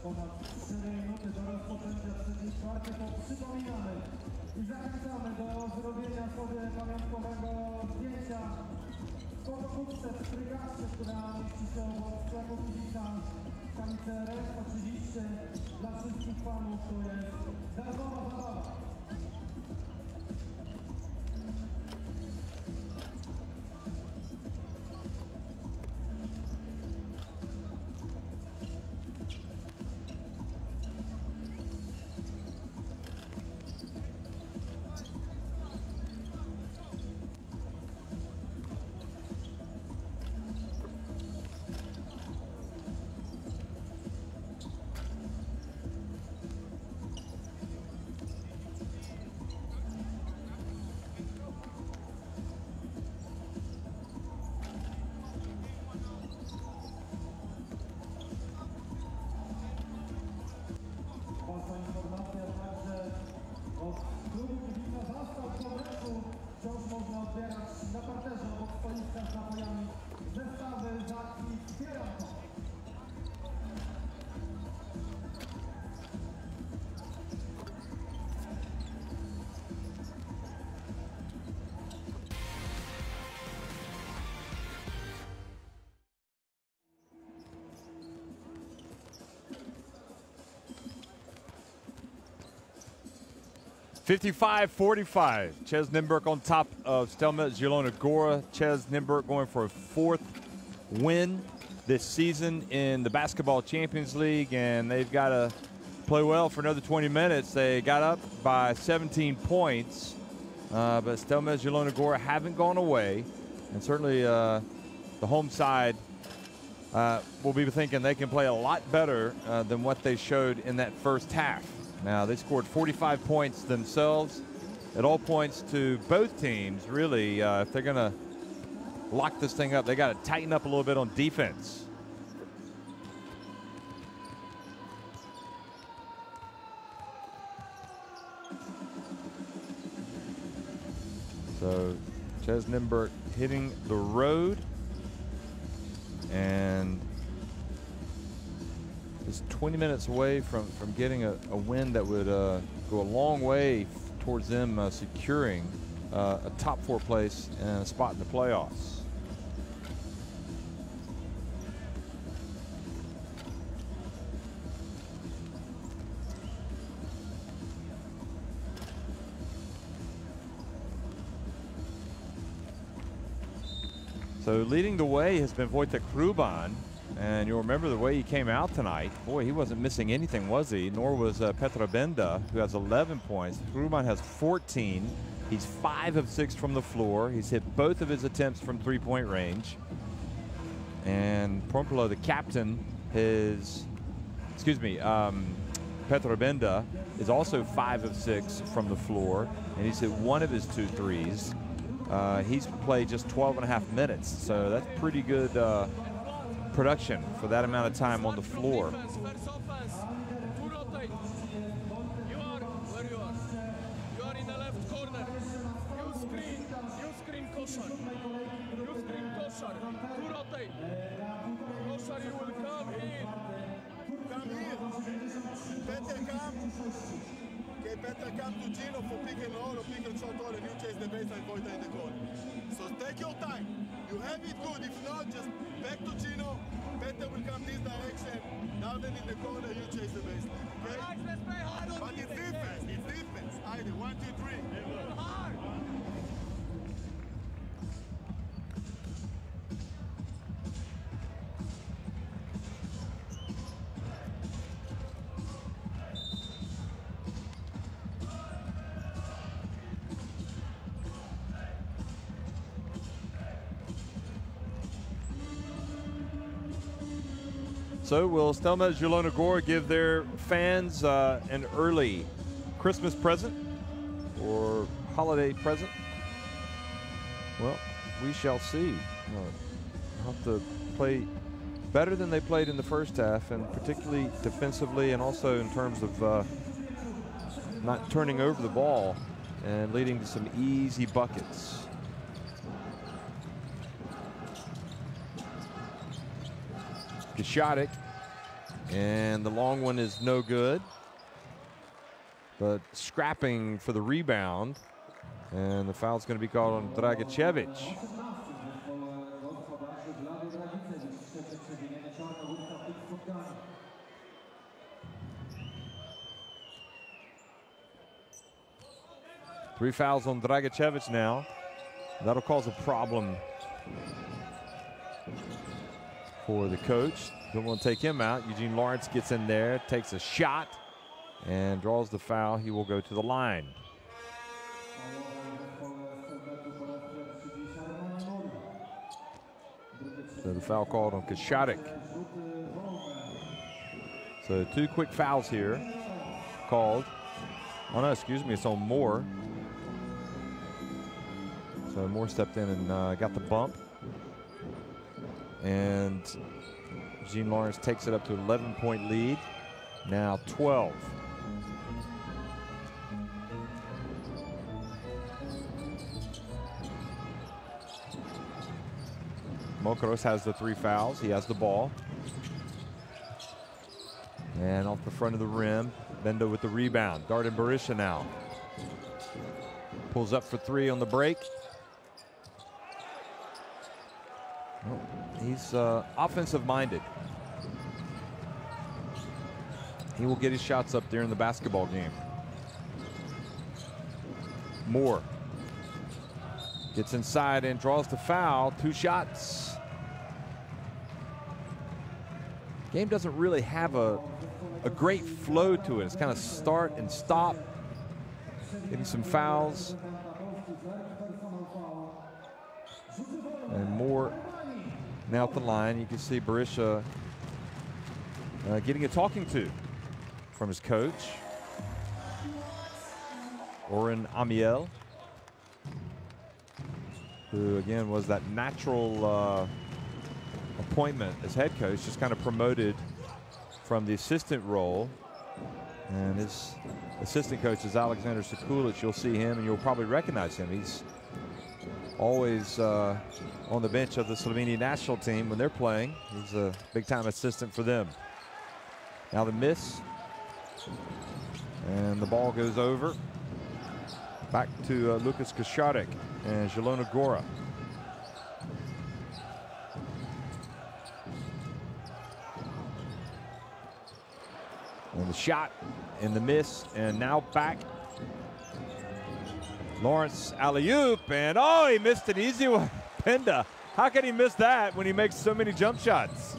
ponad 4 minuty do rozpoczęcia trzeciej kwarty, to przypominamy i zachęcamy do zrobienia sobie pamiątkowego zdjęcia w fotobudce w Trygaście, która mieści się obok sklepu Kibica KCRF. Oczywiście dla wszystkich fanów to jest darmowa zabawa. Informacja także od klubu Kibica Zastał w Kongresu. Wciąż można odbierać na parterze obok stoiska z napojami zestawy z akcji Wspieram to. (55-45). CEZ Nymburk on top of Stelmet Zielona Gora. CEZ Nymburk going for a 4th win this season in the Basketball Champions League, and they've got to play well for another 20 minutes. They got up by 17 points, but Stelmet Zielona Gora haven't gone away, and certainly the home side will be thinking they can play a lot better than what they showed in that first half. Now, they scored 45 points themselves. It all points to both teams, really. If they're going to lock this thing up, they got to tighten up a little bit on defense. So, CEZ Nymburk hitting the road. And is 20 minutes away from getting a win that would go a long way towards them securing a top 4 place and a spot in the playoffs. So leading the way has been Wojtek Hruban. And you'll remember the way he came out tonight. Boy, he wasn't missing anything, was he? Nor was Petra Benda, who has 11 points. Hruban has 14. He's 5 of 6 from the floor. He's hit both of his attempts from three-point range. And Prompolo, the captain, Petra Benda is also 5 of 6 from the floor. And he's hit 1 of his 2 threes. He's played just 12.5 minutes. So that's pretty good production for that amount of time on the floor. You are in the left corner. You screen Koshar. To rotate. Koshar, you will come here. Come here. Peter come. Okay, Peter come to Gino for pick and roll or pick and shot all, and you chase the baseline point in the corner. So take your time. You have it good. If not, just back to Gino. Peter will come this direction. Now then in the corner, you chase the baseline. Okay? Let's play hard on But it's defense. It's defense. Either 1, 2, 3. hard. So will Stelmet Zielona Gora give their fans an early Christmas present or holiday present? Well, we shall see. They'll have to play better than they played in the first half, and particularly defensively, and also in terms of not turning over the ball and leading to some easy buckets. Gashotic And the long one is no good. But scrapping for the rebound. And the foul's going to be called on Dragicevic. Three fouls on Dragicevic now. That'll cause a problem for the coach. Don't want to take him out. Eugene Lawrence gets in there, takes a shot, and draws the foul. He will go to the line. So the foul called on Kashadic. So two quick fouls here called. Oh no, excuse me, it's on Moore. So Moore stepped in and got the bump. And Eugene Lawrence takes it up to an 11-point lead. Now 12. Mokaros has the three fouls. He has the ball. And off the front of the rim, Benda with the rebound. Darden Berisha now. Pulls up for three on the break. Well, he's offensive-minded. He will get his shots up there in the basketball game. Moore gets inside and draws the foul. Two shots. Game doesn't really have a great flow to it. It's kind of start and stop. Getting some fouls. And Moore now at the line. You can see Berisha getting a talking to from his coach, Oren Amiel, who again was that natural appointment as head coach, just kind of promoted from the assistant role. And his assistant coach is Alexander Sekulic. You'll see him and you'll probably recognize him. He's always on the bench of the Slovenian national team when they're playing. He's a big-time assistant for them. Now the miss. And the ball goes over. Back to Lukas Kashadic and Zielona Gora. And the shot and the miss, and now back. Lawrence alley-oop, and oh, he missed an easy one. Benda, how can he miss that when he makes so many jump shots?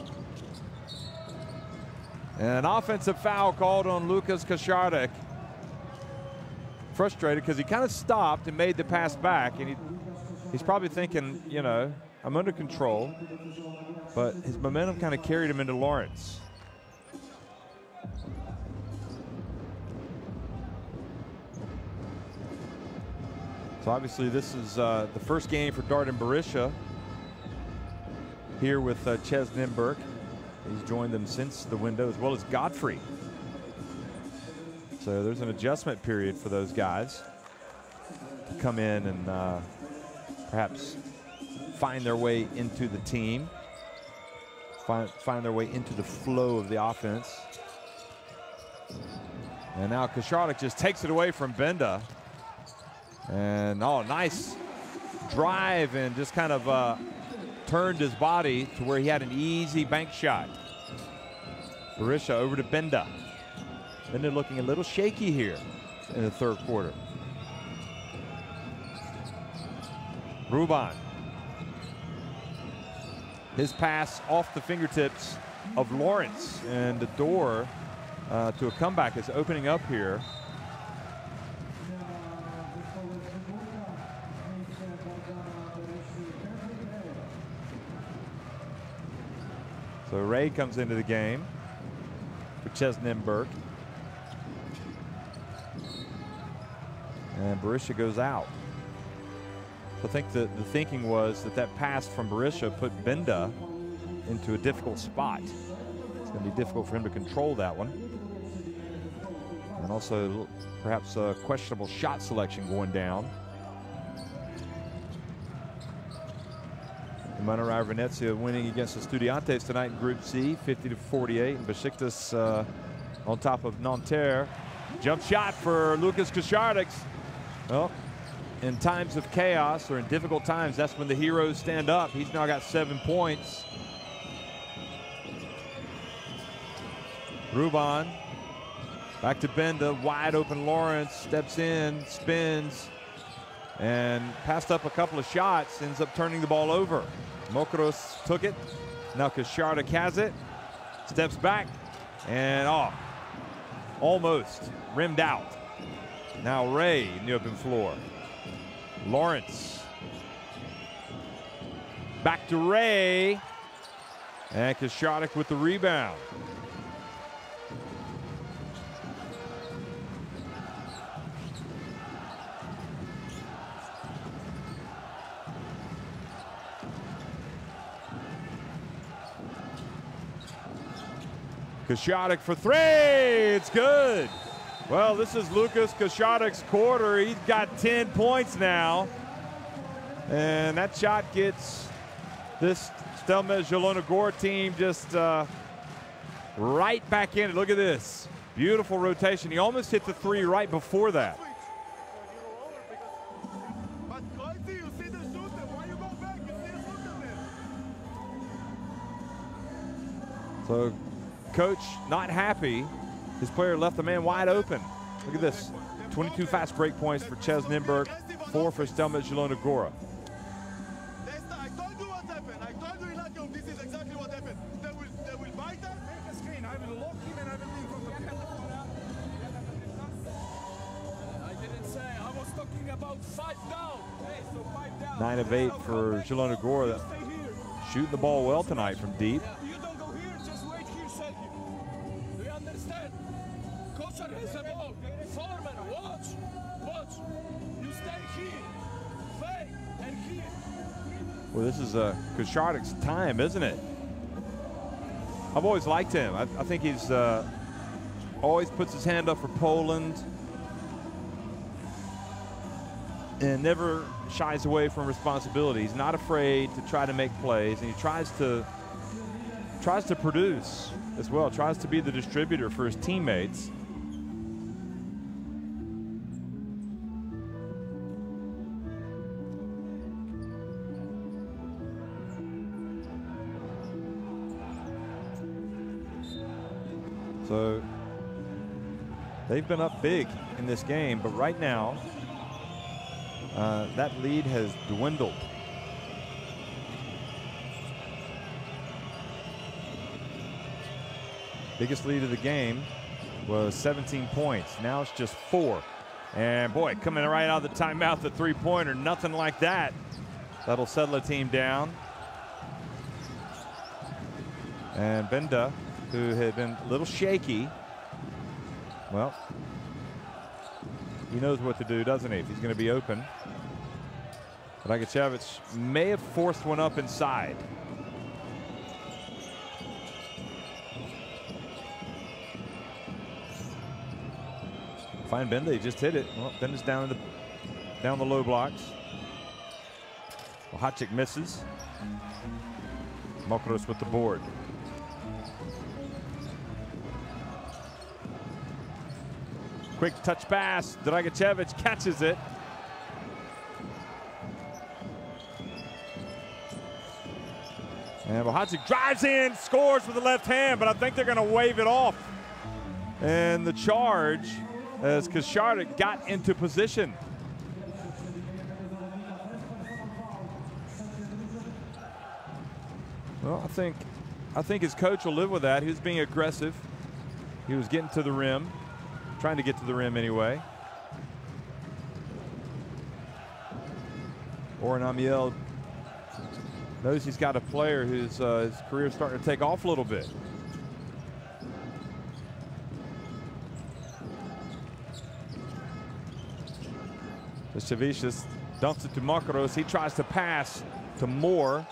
And an offensive foul called on Lukas Kashadic. Frustrated because he kind of stopped and made the pass back, and he's probably thinking, you know, I'm under control, but his momentum kind of carried him into Lawrence. So obviously this is the first game for Darden Berisha here with CEZ Nymburk. He's joined them since the window, as well as Godfrey. So there's an adjustment period for those guys to come in and perhaps find their way into the team, find their way into the flow of the offense. And now Kashadic just takes it away from Benda. And oh, nice drive, and just kind of turned his body to where he had an easy bank shot. Berisha over to Benda. Benda looking a little shaky here in the third quarter. Ruban. His pass off the fingertips of Lawrence, and the door to a comeback is opening up here. So Ray comes into the game for CEZ Nymburk. And Berisha goes out. So I think the thinking was that pass from Berisha put Benda into a difficult spot. It's going to be difficult for him to control that one. And also perhaps a questionable shot selection going down. Monterrey Venezia winning against the Estudiantes tonight in Group C, 50-48. And Besiktas on top of Nanterre. Jump shot for Lucas Kosciarnik. Well, in times of chaos or in difficult times, that's when the heroes stand up. He's now got 7 points. Ruban, back to Benda, wide open Lawrence, steps in, spins, and passed up a couple of shots, ends up turning the ball over. Mokros took it, now Kosciarnik has it, steps back, and almost rimmed out. Now Ray in the open floor. Lawrence, back to Ray, and Kosciarnik with the rebound. Kosciarnik for three, it's good. Well, this is Lucas Kosciarnik's quarter. He's got 10 points now. And that shot gets this Stelmet Zielona Gora team just right back in it. Look at this, beautiful rotation. He almost hit the three right before that. But Koichi, you see the shooter. Why you go back? You see the shooter there. So coach not happy. His player left the man wide open. Look at this, 22 fast break points for CEZ Nymburk, 4 for Stelmet Zielona Gora. I told you what happened. I told you, Ilacio, this is exactly what happened. They will bite us. Make a screen. I will lock him and I will be in front of him. I didn't say, I was talking about 5 down. Hey, so 5 down. 9 of 8 for Zielona Gora. Stay here. Shooting the ball well tonight from deep. You don't go here, just wait here, Sergio. Do you understand? Kosar has the ball. Foreman, watch. Watch. You stay here. Fake and here. Well, this is Kosciarnik's time, isn't it? I've always liked him. I think he's always puts his hand up for Poland and never shies away from responsibility. He's not afraid to try to make plays, and he tries to produce as well, tries to be the distributor for his teammates. So they've been up big in this game, but right now that lead has dwindled. Biggest lead of the game was 17 points. Now it's just 4. And boy, coming right out of the timeout, the three-pointer, nothing like that. That'll settle a team down. And Benda, who had been a little shaky, well, he knows what to do, doesn't he, if he's going to be open. Dragicevic may have forced one up inside. Fine Benda, he just hit it. Well, Benda's down the low blocks. Well, Hacik misses. Mokros with the board. Quick touch pass, Dragicevic catches it. And Hacik drives in, scores with the left hand, but I think they're going to wave it off. And the charge as Kosciarnik got into position. Well, I think his coach will live with that. He was being aggressive. He was getting to the rim, trying to get to the rim anyway. Oren Amiel knows he's got a player whose his career is starting to take off a little bit. Chavicius dumps it to Mokros. He tries to pass to Moore.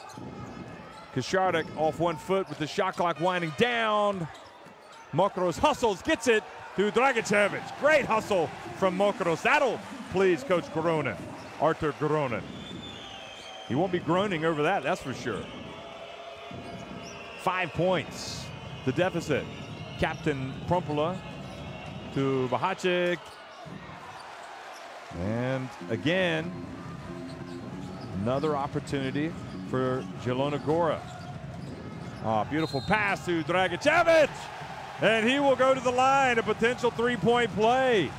Kosciarnik off 1 foot with the shot clock winding down. Mokros hustles, gets it to Dragicevic. Great hustle from Mokros. That'll please Coach Goronen, Artur Goronen. He won't be groaning over that, that's for sure. 5 points, the deficit. Captain Prompola to Bahacek. And again, another opportunity for Zielona Gora. Beautiful pass to Dragicevic. And he will go to the line, a potential three-point play.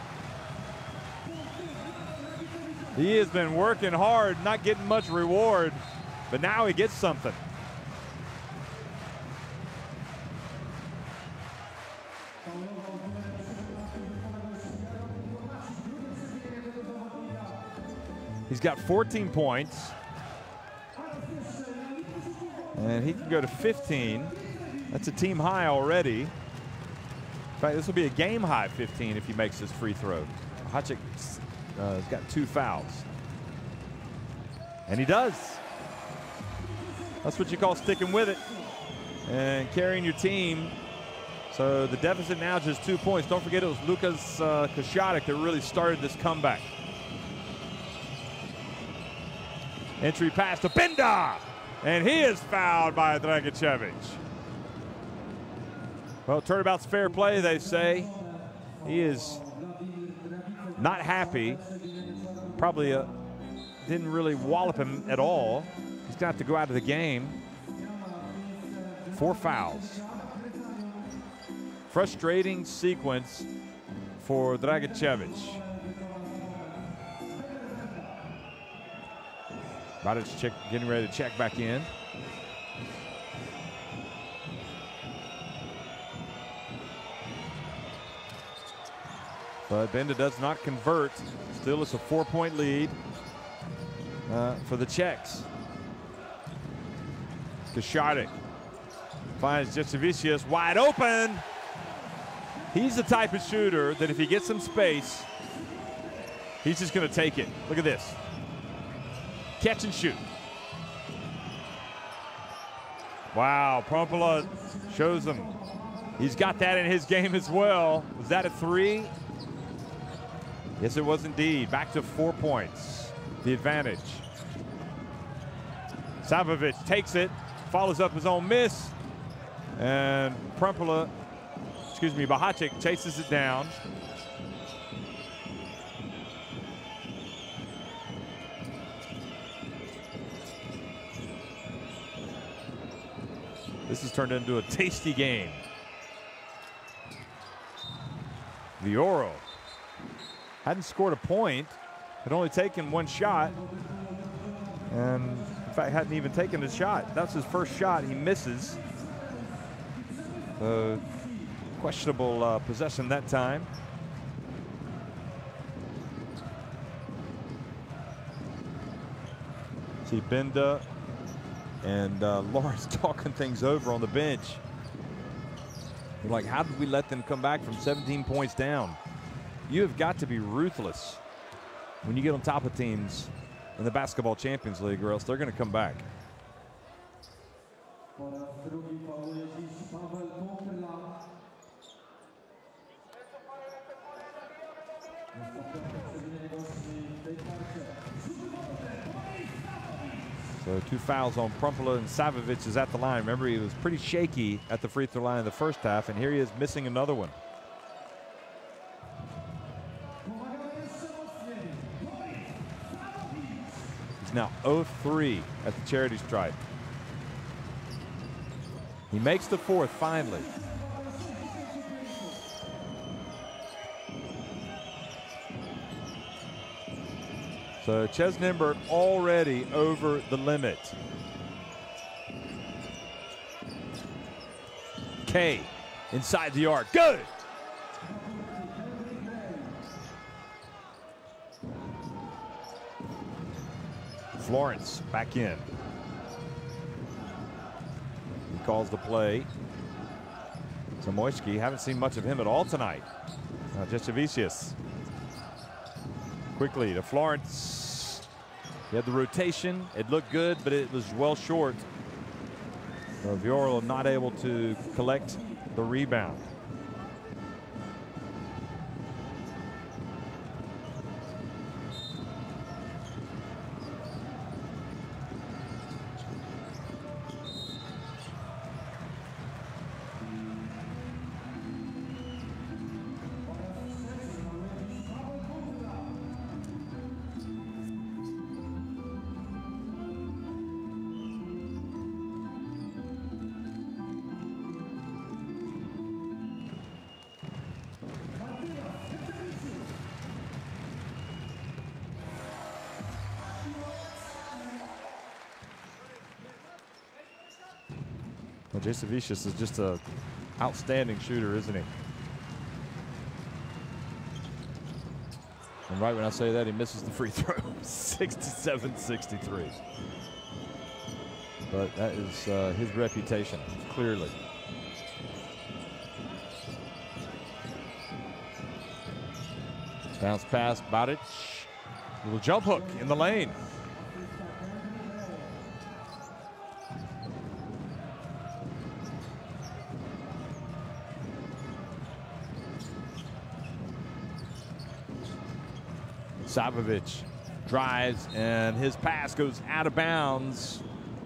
He has been working hard, not getting much reward, but now he gets something. He's got 14 points. And he can go to 15. That's a team high already. In fact, this will be a game high 15 if he makes this free throw. Bahacek has got 2 fouls. And he does. That's what you call sticking with it and carrying your team. So the deficit now is just 2 points. Don't forget it was Lukas Kosciadek that really started this comeback. Entry pass to Benda. And he is fouled by Dragicevic. Well, turnabout's fair play, they say. He is not happy. Probably didn't really wallop him at all. He's got to go out of the game. 4 fouls. Frustrating sequence for Dragicevic. Bahacek getting ready to check back in. But Benda does not convert. Still, it's a 4-point lead for the Czechs. Kosciadek finds Jasevicius wide open. He's the type of shooter that if he gets some space, he's just going to take it. Look at this. Catch and shoot. Wow, Prompola shows him. He's got that in his game as well. Was that a 3? Yes, it was indeed. Back to 4 points. The advantage. Savovic takes it, follows up his own miss, and Bahacek chases it down. This has turned into a tasty game. Vioro hadn't scored a point, had only taken 1 shot, and in fact hadn't even taken a shot. That's his first shot. He misses. Questionable possession that time. See Benda and Lawrence talking things over on the bench. They're like, how did we let them come back from 17 points down? You have got to be ruthless when you get on top of teams in the Basketball Champions League, or else they're going to come back. So 2 fouls on Prompola, and Savovic is at the line. Remember, he was pretty shaky at the free throw line in the first half, and here he is missing another one. He's now 0-3 at the charity stripe. He makes the 4th finally. So CEZ Nymburk already over the limit. K inside the arc. Good. Florence back in. He calls the play. Zamoyski, haven't seen much of him at all tonight. Jasevicius. Quickly to Florence. He had the rotation. It looked good, but it was well short. So Vioro not able to collect the rebound. Well, Jasevicius is just an outstanding shooter, isn't he? And right when I say that, he misses the free throw. 67-63. But that is his reputation, clearly. Bounce pass, Badic. Little jump hook in the lane. Savovic drives, and his pass goes out of bounds.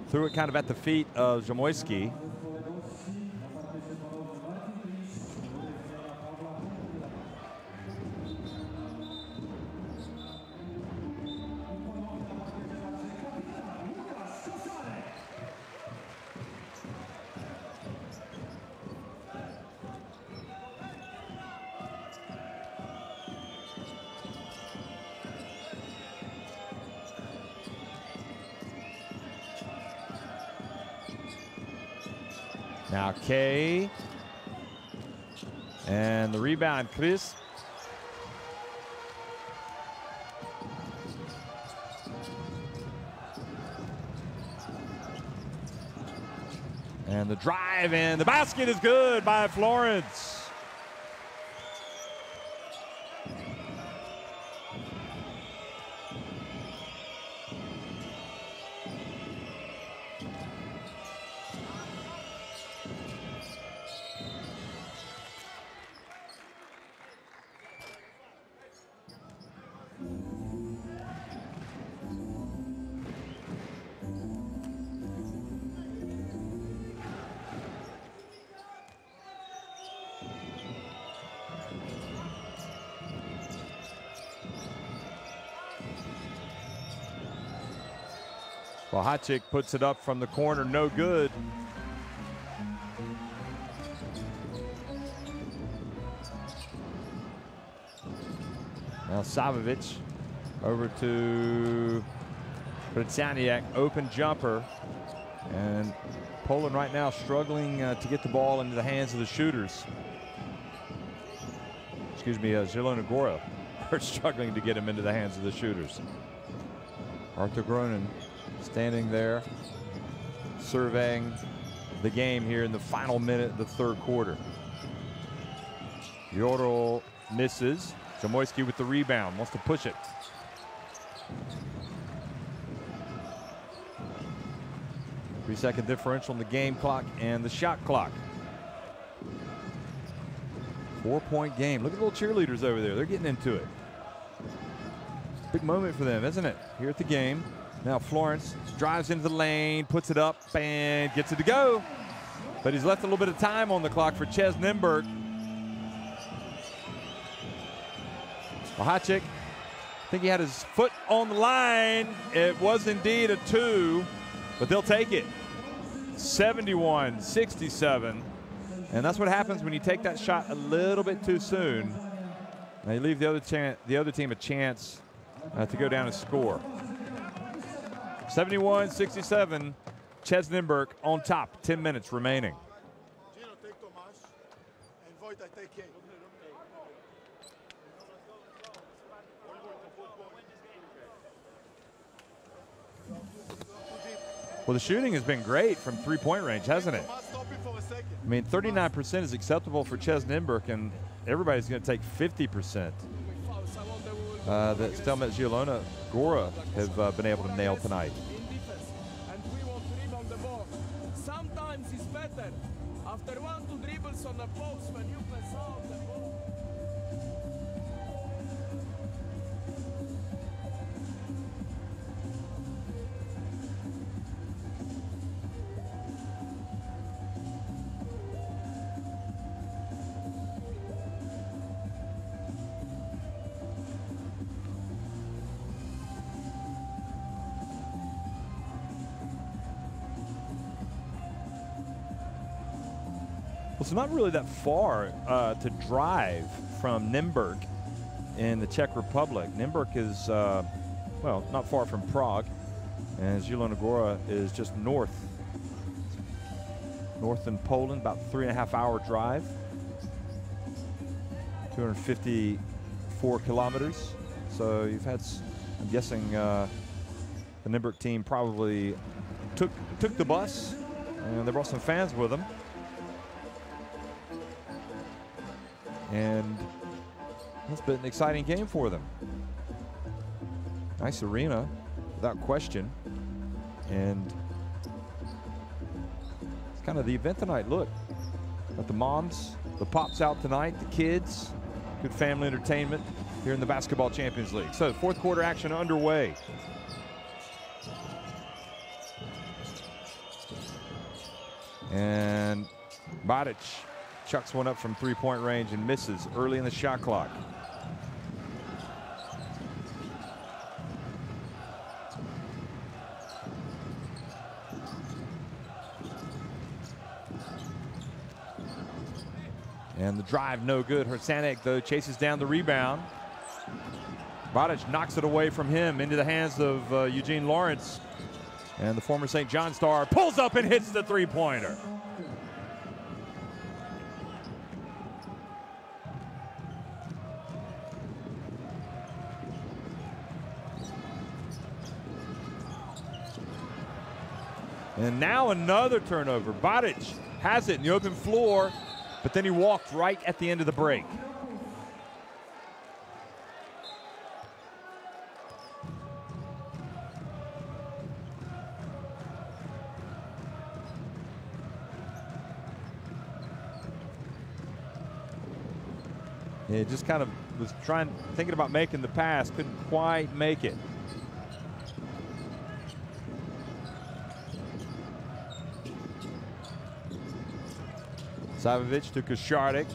Threw it kind of at the feet of Zamoyski. Now Kay, and the rebound, Chris. And the drive, and the basket is good by Florence. Well, Hachik puts it up from the corner, no good. Now Savovic over to Britsaniak, open jumper. And Poland right now struggling to get the ball into the hands of the shooters. Excuse me, Zielona Gora are struggling to get him into the hands of the shooters. Arthur Gronin standing there, surveying the game here in the final minute of the third quarter. Yodel misses. Zamoyski with the rebound, wants to push it. Three-second differential in the game clock and the shot clock. 4-point game. Look at the little cheerleaders over there. They're getting into it. Big moment for them, isn't it? Here at the game. Now Florence drives into the lane, puts it up, and gets it to go. But he's left a little bit of time on the clock for CEZ Nymburk. Hachik, I think he had his foot on the line. It was indeed a 2, but they'll take it. 71-67. And that's what happens when you take that shot a little bit too soon. Now you leave the other team a chance to go down and score. 71-67, CEZ Nymburk on top, 10 minutes remaining. Gino, take Tomas, and Vojta, take Kane. Well, the shooting has been great from three-point range, hasn't it? Tomas, stop it for a second. I mean, 39% is acceptable for CEZ Nymburk, and everybody's going to take 50%. That Stelmet Zielona Gora have been able to nail tonight. And we want to rebound the ball. Sometimes it's better after 1-2 dribbles on the post when you pass out the ball. Well, it's not really that far to drive from Nymburk in the Czech Republic. Nymburk is, well, not far from Prague, and Zielona Gora is just north northern Poland, about 3.5-hour drive. 254 kilometers. So you've had, I'm guessing the Nymburk team probably took the bus, and they brought some fans with them. And it's been an exciting game for them. Nice arena, without question. And it's kind of the event tonight. Look, got the moms, the pops out tonight, the kids. Good family entertainment here in the Basketball Champions League. So fourth quarter action underway. And Badic chucks one up from three-point range and misses early in the shot clock. And the drive no good. Hrsanik, though, chases down the rebound. Badic knocks it away from him into the hands of Eugene Lawrence. And the former St. John star pulls up and hits the three-pointer. And now another turnover. Badic has it in the open floor, but then he walked right at the end of the break. He just kind of was thinking about making the pass, couldn't quite make it. Savovic to Košarek.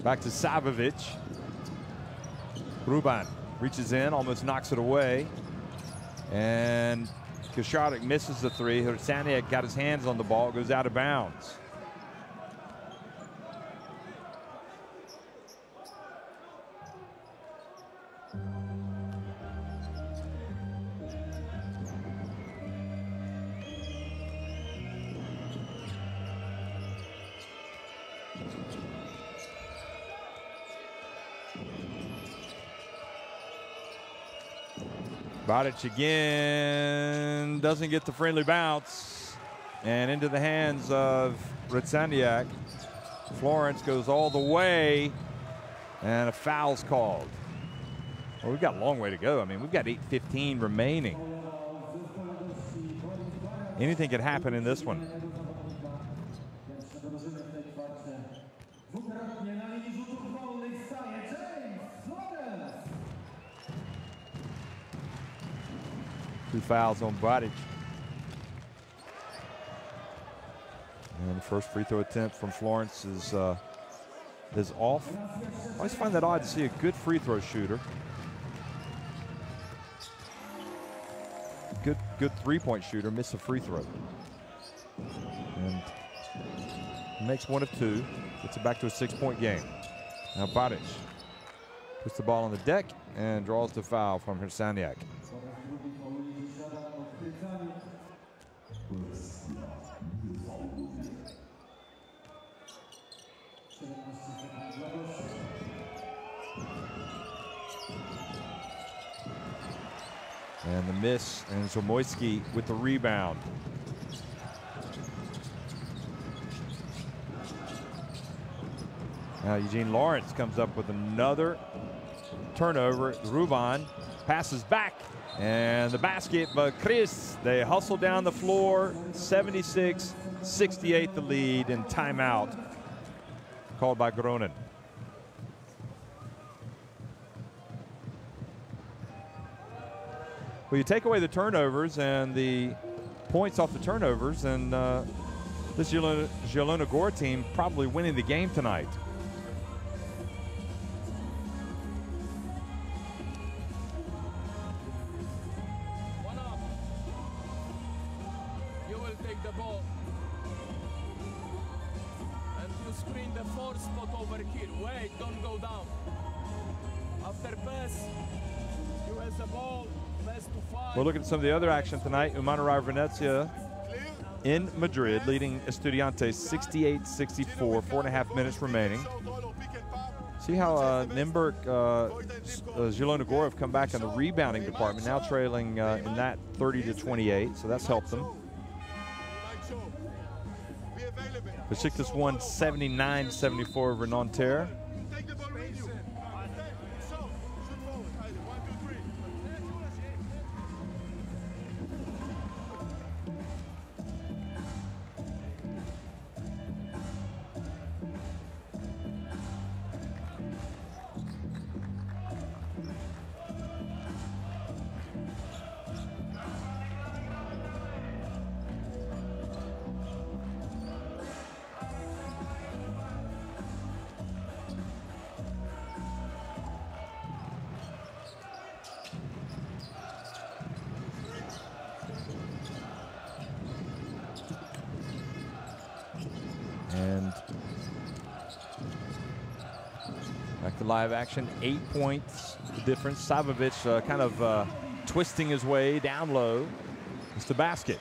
Back to Savovic. Ruban reaches in, almost knocks it away. And Košarek misses the three. Hrsanik got his hands on the ball, goes out of bounds. Badic again, doesn't get the friendly bounce, and into the hands of Hrsanik. Florence goes all the way, and a foul's called. Well, we've got a long way to go. I mean, we've got 8:15 remaining. Anything could happen in this one. Two fouls on Badic. And the first free throw attempt from Florence is off. I always find that odd to see a good free throw shooter. Good three-point shooter miss a free throw. And makes one of two. Gets it back to a 6-point game. Now Badic puts the ball on the deck and draws the foul from Hrsanik. And the miss, and Zamoyski with the rebound. Now Eugene Lawrence comes up with another turnover. Ruban passes back, and the basket, but Chris, they hustle down the floor. 76-68 the lead, and timeout called by Groningen. Well, you take away the turnovers and the points off the turnovers, and this Zielona Gora team probably winning the game tonight. One up. You will take the ball. And you screen the fourth spot over here. Wait, don't go down. After pass, you have the ball. We're looking at some of the other action tonight. Umanorai Venezia in Madrid, leading Estudiantes 68-64, 4.5 minutes remaining. See how Nymburk, Zielona Gora have come back in the rebounding department, now trailing in that 30-28, so that's helped them. Besiktas won 79-74 over Nanterre. And back to live action, 8 points the difference. Savovic kind of twisting his way down low. It's the basket.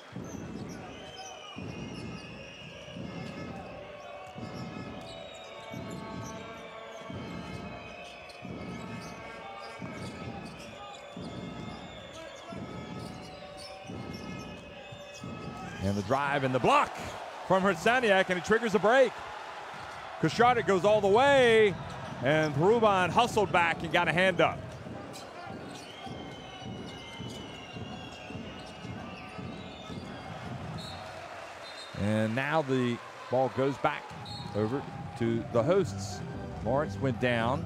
And the drive and the block from Hrcaniak, and it triggers a break. Košarek goes all the way, and Ruban hustled back and got a hand up. And now the ball goes back over to the hosts. Lawrence went down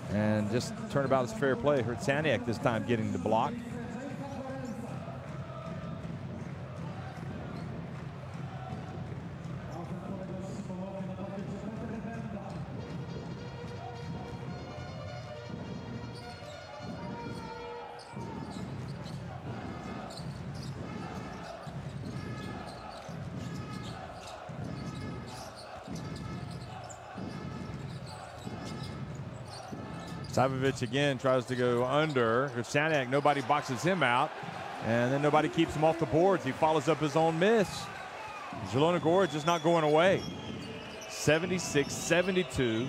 and just turnabout is fair play. Hrcaniak this time getting the block. Savovic again tries to go under. Hrcaniak, nobody boxes him out. And then nobody keeps him off the boards. He follows up his own miss. Zielona Gora just not going away. 76-72.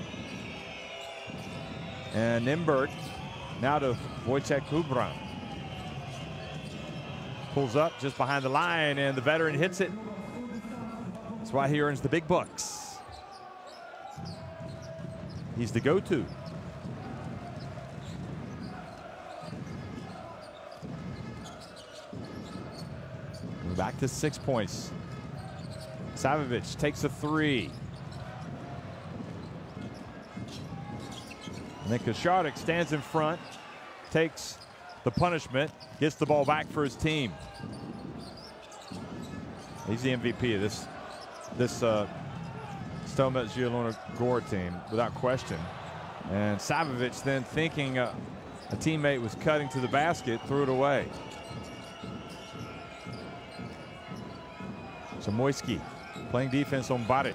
And Nymburk now to Wojciech Kubran. Pulls up just behind the line, and the veteran hits it. That's why he earns the big bucks. He's the go-to. Back to 6 points. Savovic takes a three. And then Košarek stands in front, takes the punishment, gets the ball back for his team. He's the MVP of this Stelmet Zielona Gora team, without question. And Savovic then, thinking a teammate was cutting to the basket, threw it away. Zamoyski playing defense on Baric.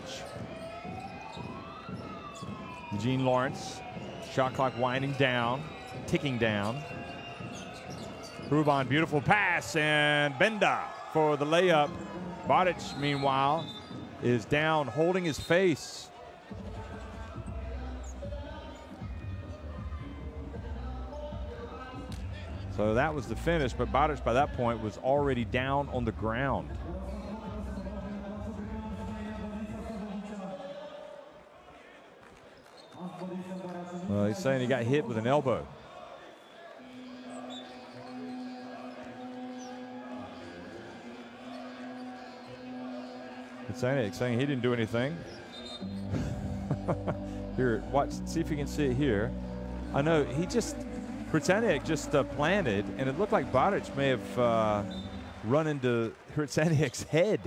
Eugene Lawrence, shot clock winding down, ticking down. Ruban, beautiful pass, and Benda for the layup. Baric, meanwhile, is down, holding his face. So that was the finish, but Baric by that point was already down on the ground. He's saying he got hit with an elbow. It's saying he didn't do anything. Here, watch, see if you can see it here. I know he just, Hrcaniak just planted, and it looked like Baric may have run into Hrcaniak's head.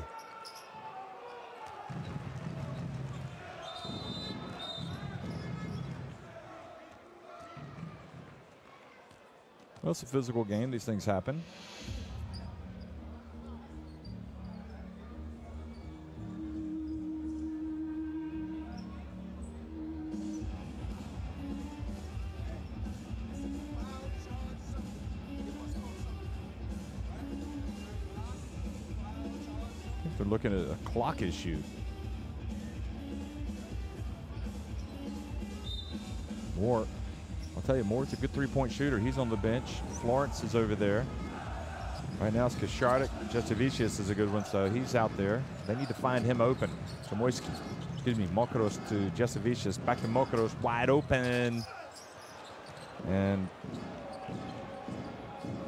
Well, it's a physical game. These things happen. even looking at a clock issue. Moore, I'll tell you, Moore's a good three-point shooter. He's on the bench. Florence is over there. Right now it's Kashardik. Jasevicius is a good one, so he's out there. They need to find him open. Zamoyski, excuse me, Mokros to Jasevicius. Back to Mokros, wide open. And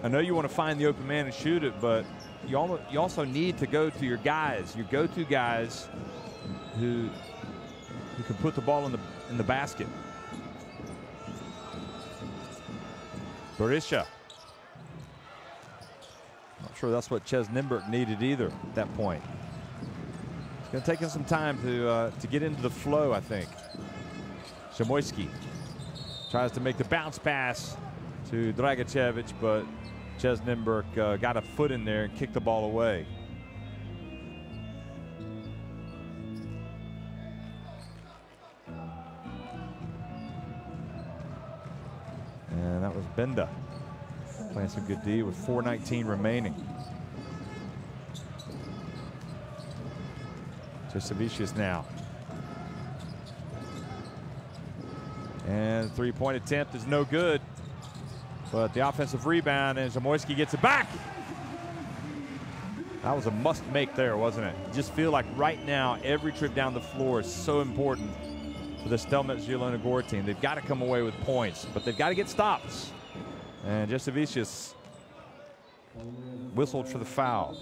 I know you want to find the open man and shoot it, but you also need to go to your guys, your go-to guys who can put the ball in the basket. Berisha. Not sure that's what CEZ Nymburk needed either at that point. It's going to take him some time to get into the flow, I think. Zamoyski tries to make the bounce pass to Dragicevic, but CEZ Nymburk got a foot in there and kicked the ball away. And that was Benda playing some good D with 4:19 remaining. Jasevicius now. And the three-point attempt is no good. But the offensive rebound, and Zamoyski gets it back. That was a must-make there, wasn't it? You just feel like right now every trip down the floor is so important for the Stelmet Zielona Gora team. They've got to come away with points, but they've got to get stops. And Jasevicius whistled for the foul.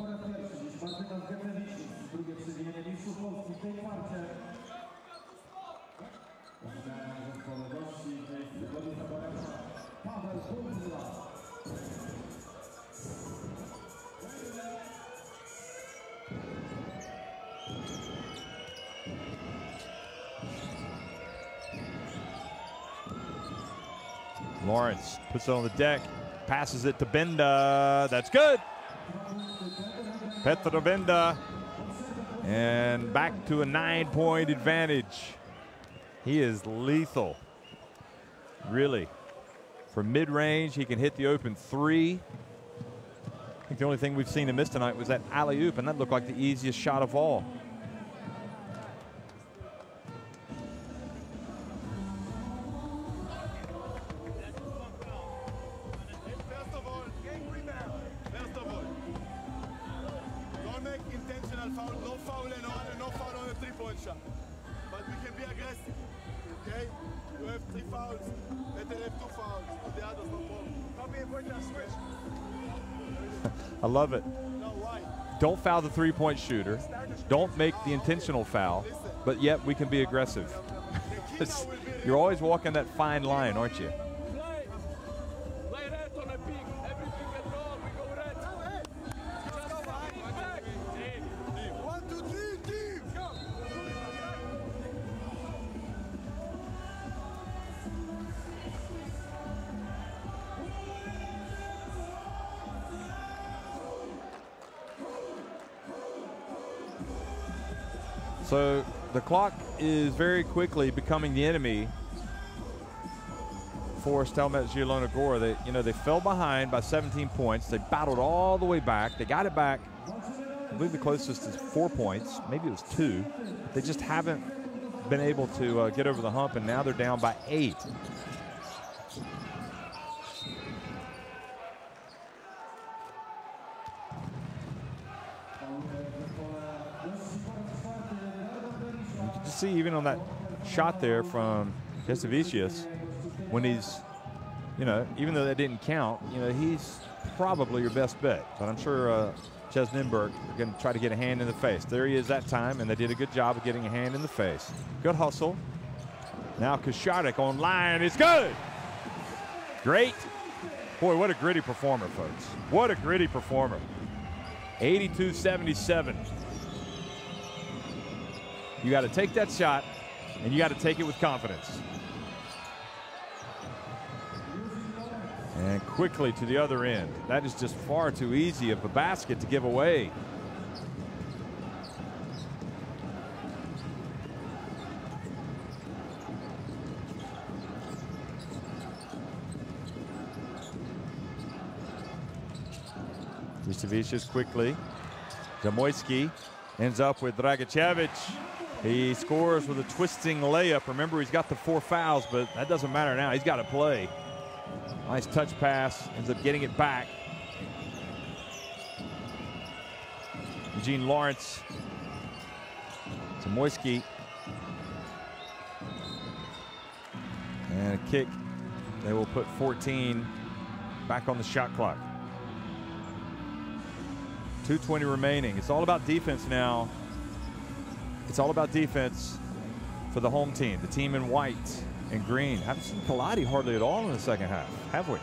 Lawrence puts it on the deck, passes it to Benda. That's good. Petro Benda. And back to a 9-point advantage. He is lethal. Really. From mid-range, he can hit the open three. I think the only thing we've seen him miss tonight was that alley-oop, and that looked like the easiest shot of all. But we can be aggressive, okay? You have 3 fouls, let them have 2 fouls, the others no problem. Copy and point that switch. I love it. No, why? Don't foul the three-point shooter. Don't make the intentional foul, but yet we can be aggressive. You're always walking that fine line, aren't you? Play red on a pick. Every pick and roll, we go red. Just go back. 1, 2, 3, team! Go! So the clock is very quickly becoming the enemy for Stelmet Zielona Gora. They fell behind by 17 points. They battled all the way back. They got it back. I believe the closest is 4 points. Maybe it was 2. They just haven't been able to get over the hump, and now they're down by 8. See, even on that shot there from Jasevicius, when he's, even though that didn't count, he's probably your best bet. But I'm sure CEZ Nymburk are going to try to get a hand in the face. There he is that time, and they did a good job of getting a hand in the face. Good hustle. Now Kashardik on line is good. Great. Boy, what a gritty performer, folks. What a gritty performer. 82-77. You got to take that shot, and you got to take it with confidence. And quickly to the other end. That is just far too easy of a basket to give away. Jasevicius quickly. Zamoyski Ends up with Dragicevic. He scores with a twisting layup. Remember, he's got the 4 fouls, but that doesn't matter now. He's got to play. Nice touch pass. Ends up getting it back. Eugene Lawrence. Zamoyski. And a kick. They will put 14 back on the shot clock. 2:20 remaining. It's all about defense now. It's all about defense for the home team, the team in white and green. Haven't seen Kaladi hardly at all in the second half, have we?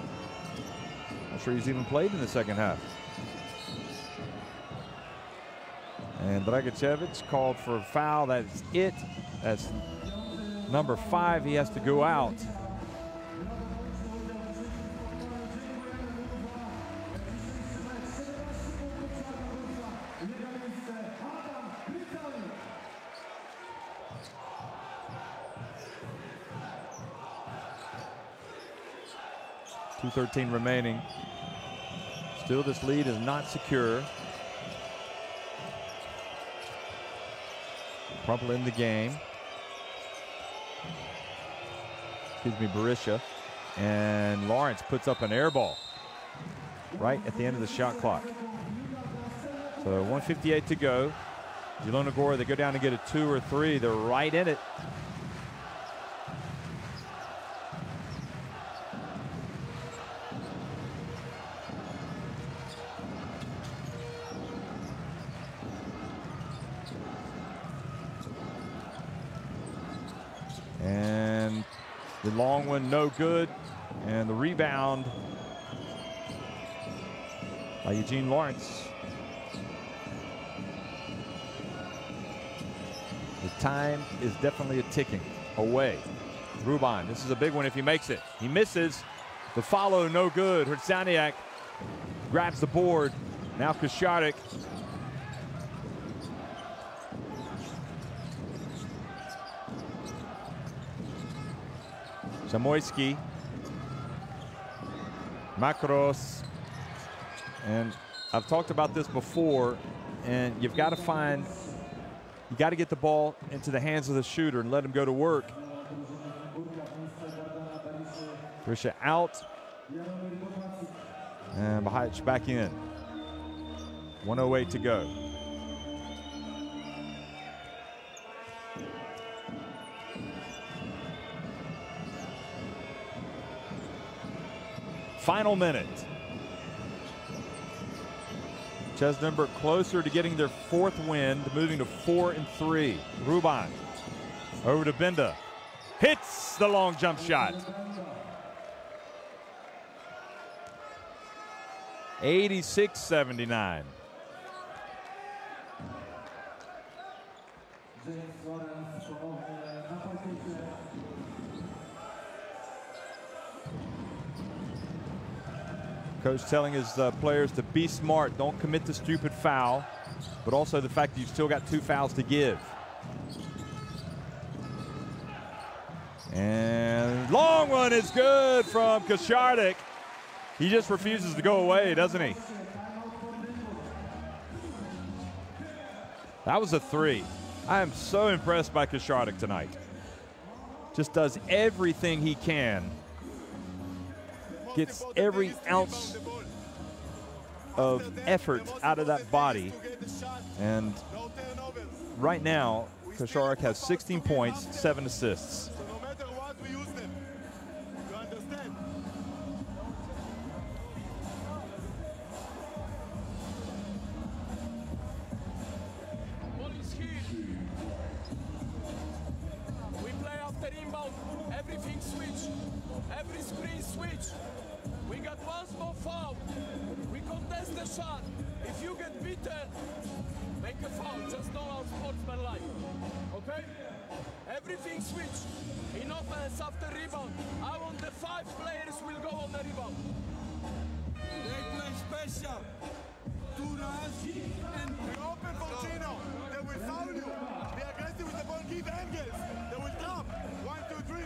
Not sure he's even played in the second half. And Dragicevic called for a foul. That's it. That's number 5. He has to go out. .213 remaining. Still, this lead is not secure. Crumple in the game. Excuse me, Berisha. And Lawrence puts up an air ball right at the end of the shot clock. So 1:58 to go. Zielona Gora, they go down to get a 2 or 3. They're right in it. And the long one, no good. And the rebound by Eugene Lawrence. The time is definitely a ticking away. Ruban, this is a big one if he makes it. He misses. The follow, no good. Hrdzaniak grabs the board. Now Koszarek. Zamoyski, Makros, and I've talked about this before, and you've got to get the ball into the hands of the shooter and let him go to work. Berisha out, and Bajic back in. 1:08 to go. Final minute. CEZ Nymburk closer to getting their 4th win, moving to 4-3. Ruban over to Benda. Hits the long jump shot. 86-79. Coach telling his players to be smart, don't commit the stupid foul, but also the fact that you've still got 2 fouls to give. And long one is good from Koszarek. He just refuses to go away, doesn't he? That was a 3. I am so impressed by Koszarek tonight. Just does everything he can. Gets every ounce of effort out of that body. And right now, Koszarek has 16 points, 7 assists. So no matter what, we use them. You understand? Ball is here. We play after inbound. Everything switch. Every screen switch. We got one small foul. We contest the shot. If you get beaten, make a foul. Just know our sportsmanlike. Okay? Everything switch. In offense after rebound. I want the 5 players will go on the rebound. They play special. 2 runs and we open for Gino. They will foul you. Be aggressive with the ball. Give angles. They will trap. 1, 2, 3.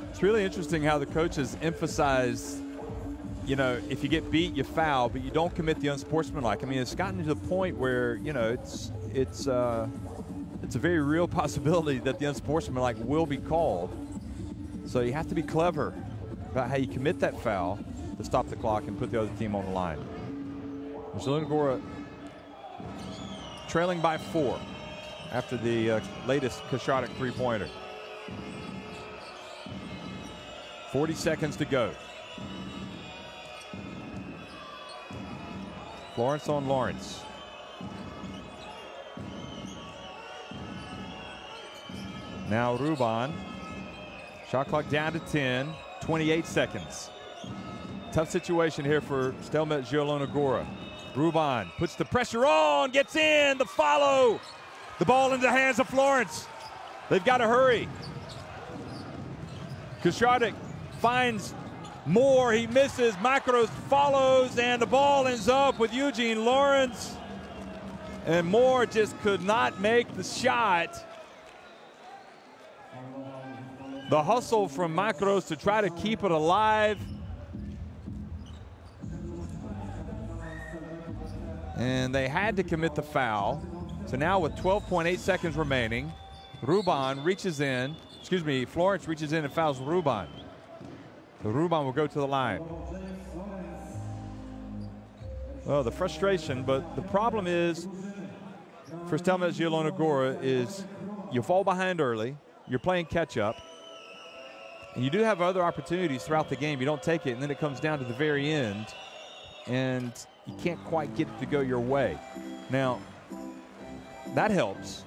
It's really interesting how the coaches emphasize you know, if you get beat, you foul, but you don't commit the unsportsmanlike. I mean, it's gotten to the point where, you know, it's a very real possibility that the unsportsmanlike will be called. So you have to be clever about how you commit that foul to stop the clock and put the other team on the line. Zielona Gora trailing by 4 after the latest Koshadic three-pointer. 40 seconds to go. Florence on Lawrence. Now Ruban. Shot clock down to 10. 28 seconds. Tough situation here for Stelmet Zielona Gora. Ruban puts the pressure on, gets in, the follow. The ball into the hands of Florence. They've got to hurry. Koshadic finds Moore, he misses, Makros follows, and the ball ends up with Eugene Lawrence. And Moore just could not make the shot. The hustle from Makros to try to keep it alive. And they had to commit the foul. So now with 12.8 seconds remaining, Ruban reaches in, Florence reaches in and fouls Ruban. So Ruban will go to the line. Well, the frustration, but the problem is for Stelmet Zielona Gora is you fall behind early, you're playing catch up, and you do have other opportunities throughout the game. You don't take it, and then it comes down to the very end, and you can't quite get it to go your way. Now, that helps.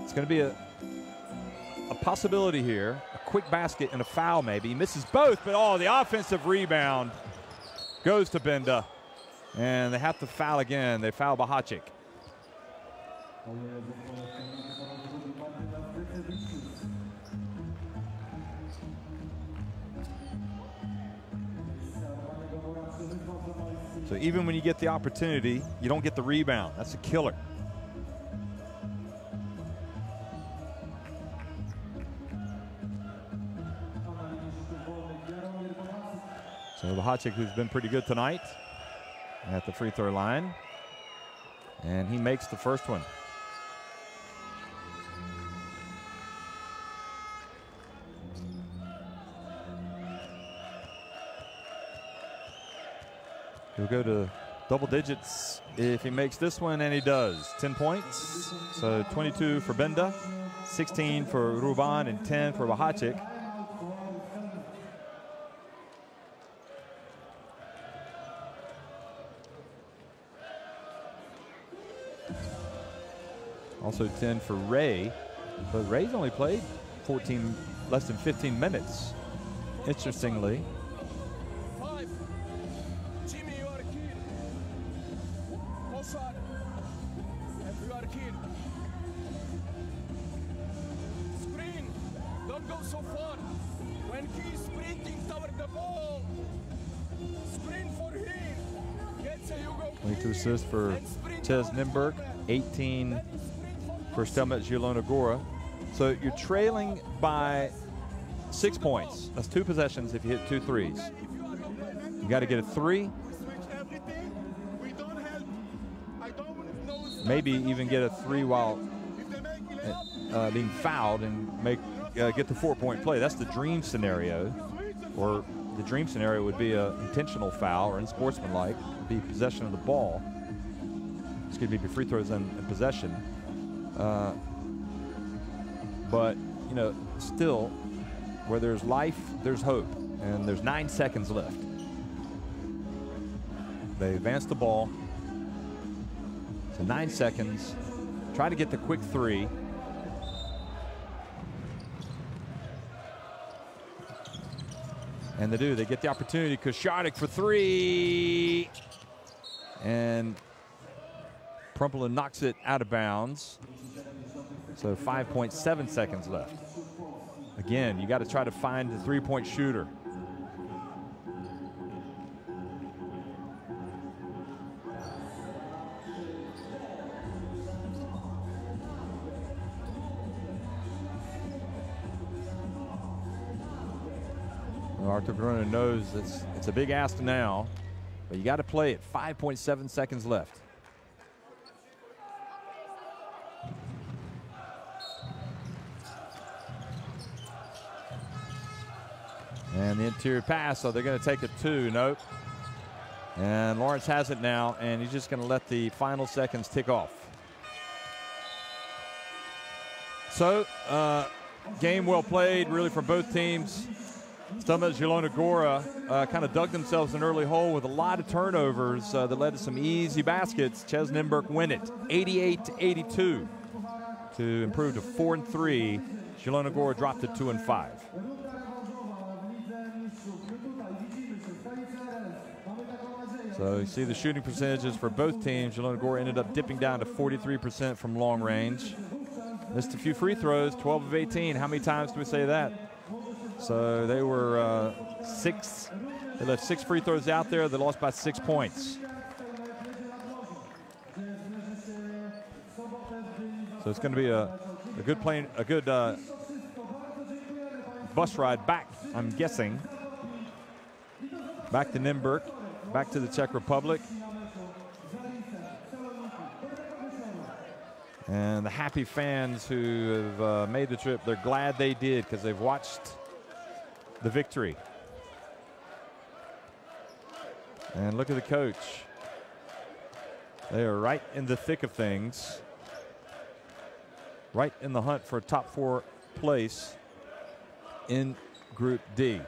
It's going to be a possibility here. A quick basket and a foul maybe. He misses both, but oh, the offensive rebound goes to Benda. And they have to foul again. They foul Bahacik. So even when you get the opportunity, you don't get the rebound. That's a killer. So Bahacik, who's been pretty good tonight, at the free throw line, and he makes the first one. He'll go to double digits if he makes this one, and he does. 10 points, so 22 for Benda, 16 for Ruban, and 10 for Bahacik. Also 10 for Ray, but Ray's only played less than 15 minutes, interestingly. 5. Jimmy, you are a kid. Mossad, and you are a kid. Screen, don't go so far. When he's sprinting toward the ball, screen for him. Get a you go. 22 assists for CEZ Nymburk, 18 for Stelmet Zielona Gora. So you're trailing by 6 points. That's 2 possessions if you hit 2 threes. You got to get a 3. Maybe even get a 3 while being fouled and get the 4-point play. That's the dream scenario. Or the dream scenario would be an intentional foul or unsportsmanlike, be possession of the ball. Excuse me, be free throws and possession. But, you know, still, where there's life, there's hope. And there's 9 seconds left. They advance the ball. So 9 seconds. Try to get the quick 3. And they do. They get the opportunity. Koshadic for 3. And Prumpelen knocks it out of bounds. So 5.7 seconds left. Again, you got to try to find the 3-point shooter. Well, Artur Verona knows it's a big ask now, but you got to play it. 5.7 seconds left. And the interior pass, so they're going to take a 2. Nope. And Lawrence has it now, and he's just going to let the final seconds tick off. So, game well played, really, for both teams. Stelmet Zielona Gora kind of dug themselves an early hole with a lot of turnovers that led to some easy baskets. CEZ Nymburk win it, 88-82, to improve to 4-3. Zielona Gora dropped to 2-5. So you see the shooting percentages for both teams. Zielona Gora ended up dipping down to 43% from long range. Missed a few free throws, 12 of 18. How many times do we say that? So they were they left 6 free throws out there. They lost by 6 points. So it's going to be a good bus ride back, I'm guessing. Back to Nymburk, back to the Czech Republic. And the happy fans who have made the trip, they're glad they did because they've watched the victory. And look at the coach. They are right in the thick of things. Right in the hunt for a top 4 place in Group D.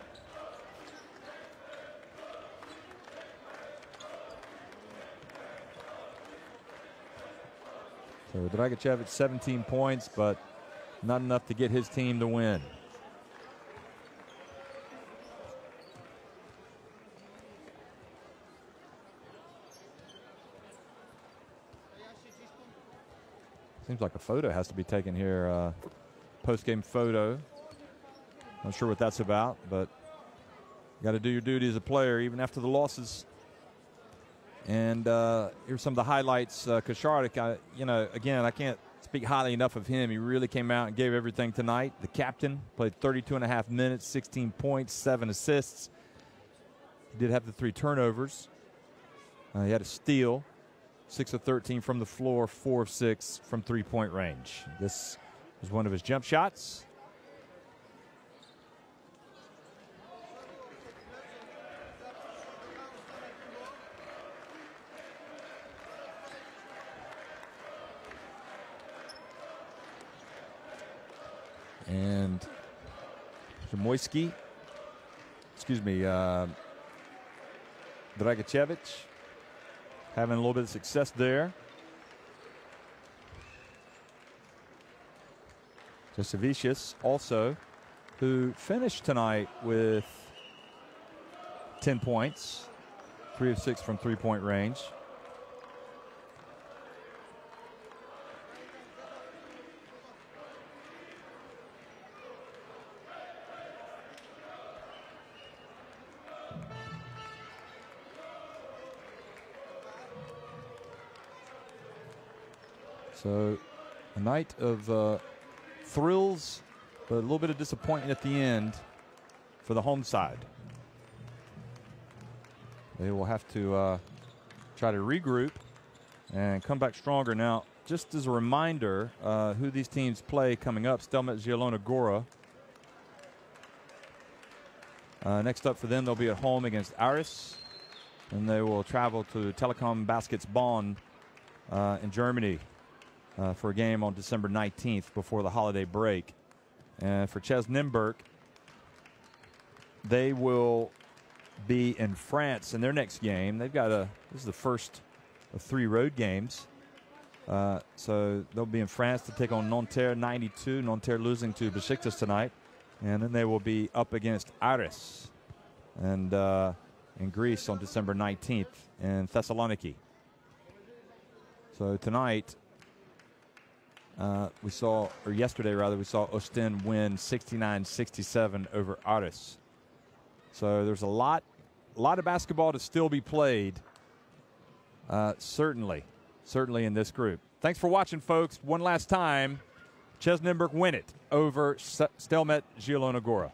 So Dragicevic 17 points, but not enough to get his team to win. Seems like a photo has to be taken here, post-game photo. Not sure what that's about, but you got to do your duty as a player even after the losses. And here's some of the highlights. Koszarek, again, I can't speak highly enough of him. He really came out and gave everything tonight. The captain played 32.5 minutes, 16 points, 7 assists. He did have the 3 turnovers. He had a steal, 6 of 13 from the floor, 4 of 6 from three-point range. This was one of his jump shots. And Dragicevic having a little bit of success there. Jasevicius also, who finished tonight with 10 points, 3 of 6 from three-point range. So a night of thrills, but a little bit of disappointment at the end for the home side. They will have to try to regroup and come back stronger. Now, just as a reminder, who these teams play coming up: Stelmet Zielona Gora. Next up for them, they'll be at home against Aris, and they will travel to Telekom Baskets Bonn in Germany for a game on December 19th before the holiday break. And for CEZ Nymburk, they will be in France in their next game. They've got this is the first of 3 road games. So they'll be in France to take on Nanterre 92. Nanterre losing to Besiktas tonight. And then they will be up against Aris and in Greece on December 19th in Thessaloniki. So tonight, yesterday we saw Ostend win 69-67 over Aris. So there's a lot of basketball to still be played, certainly in this group. Thanks for watching, folks. One last time, CEZ Nymburk win it over Stelmet Zielona Gora.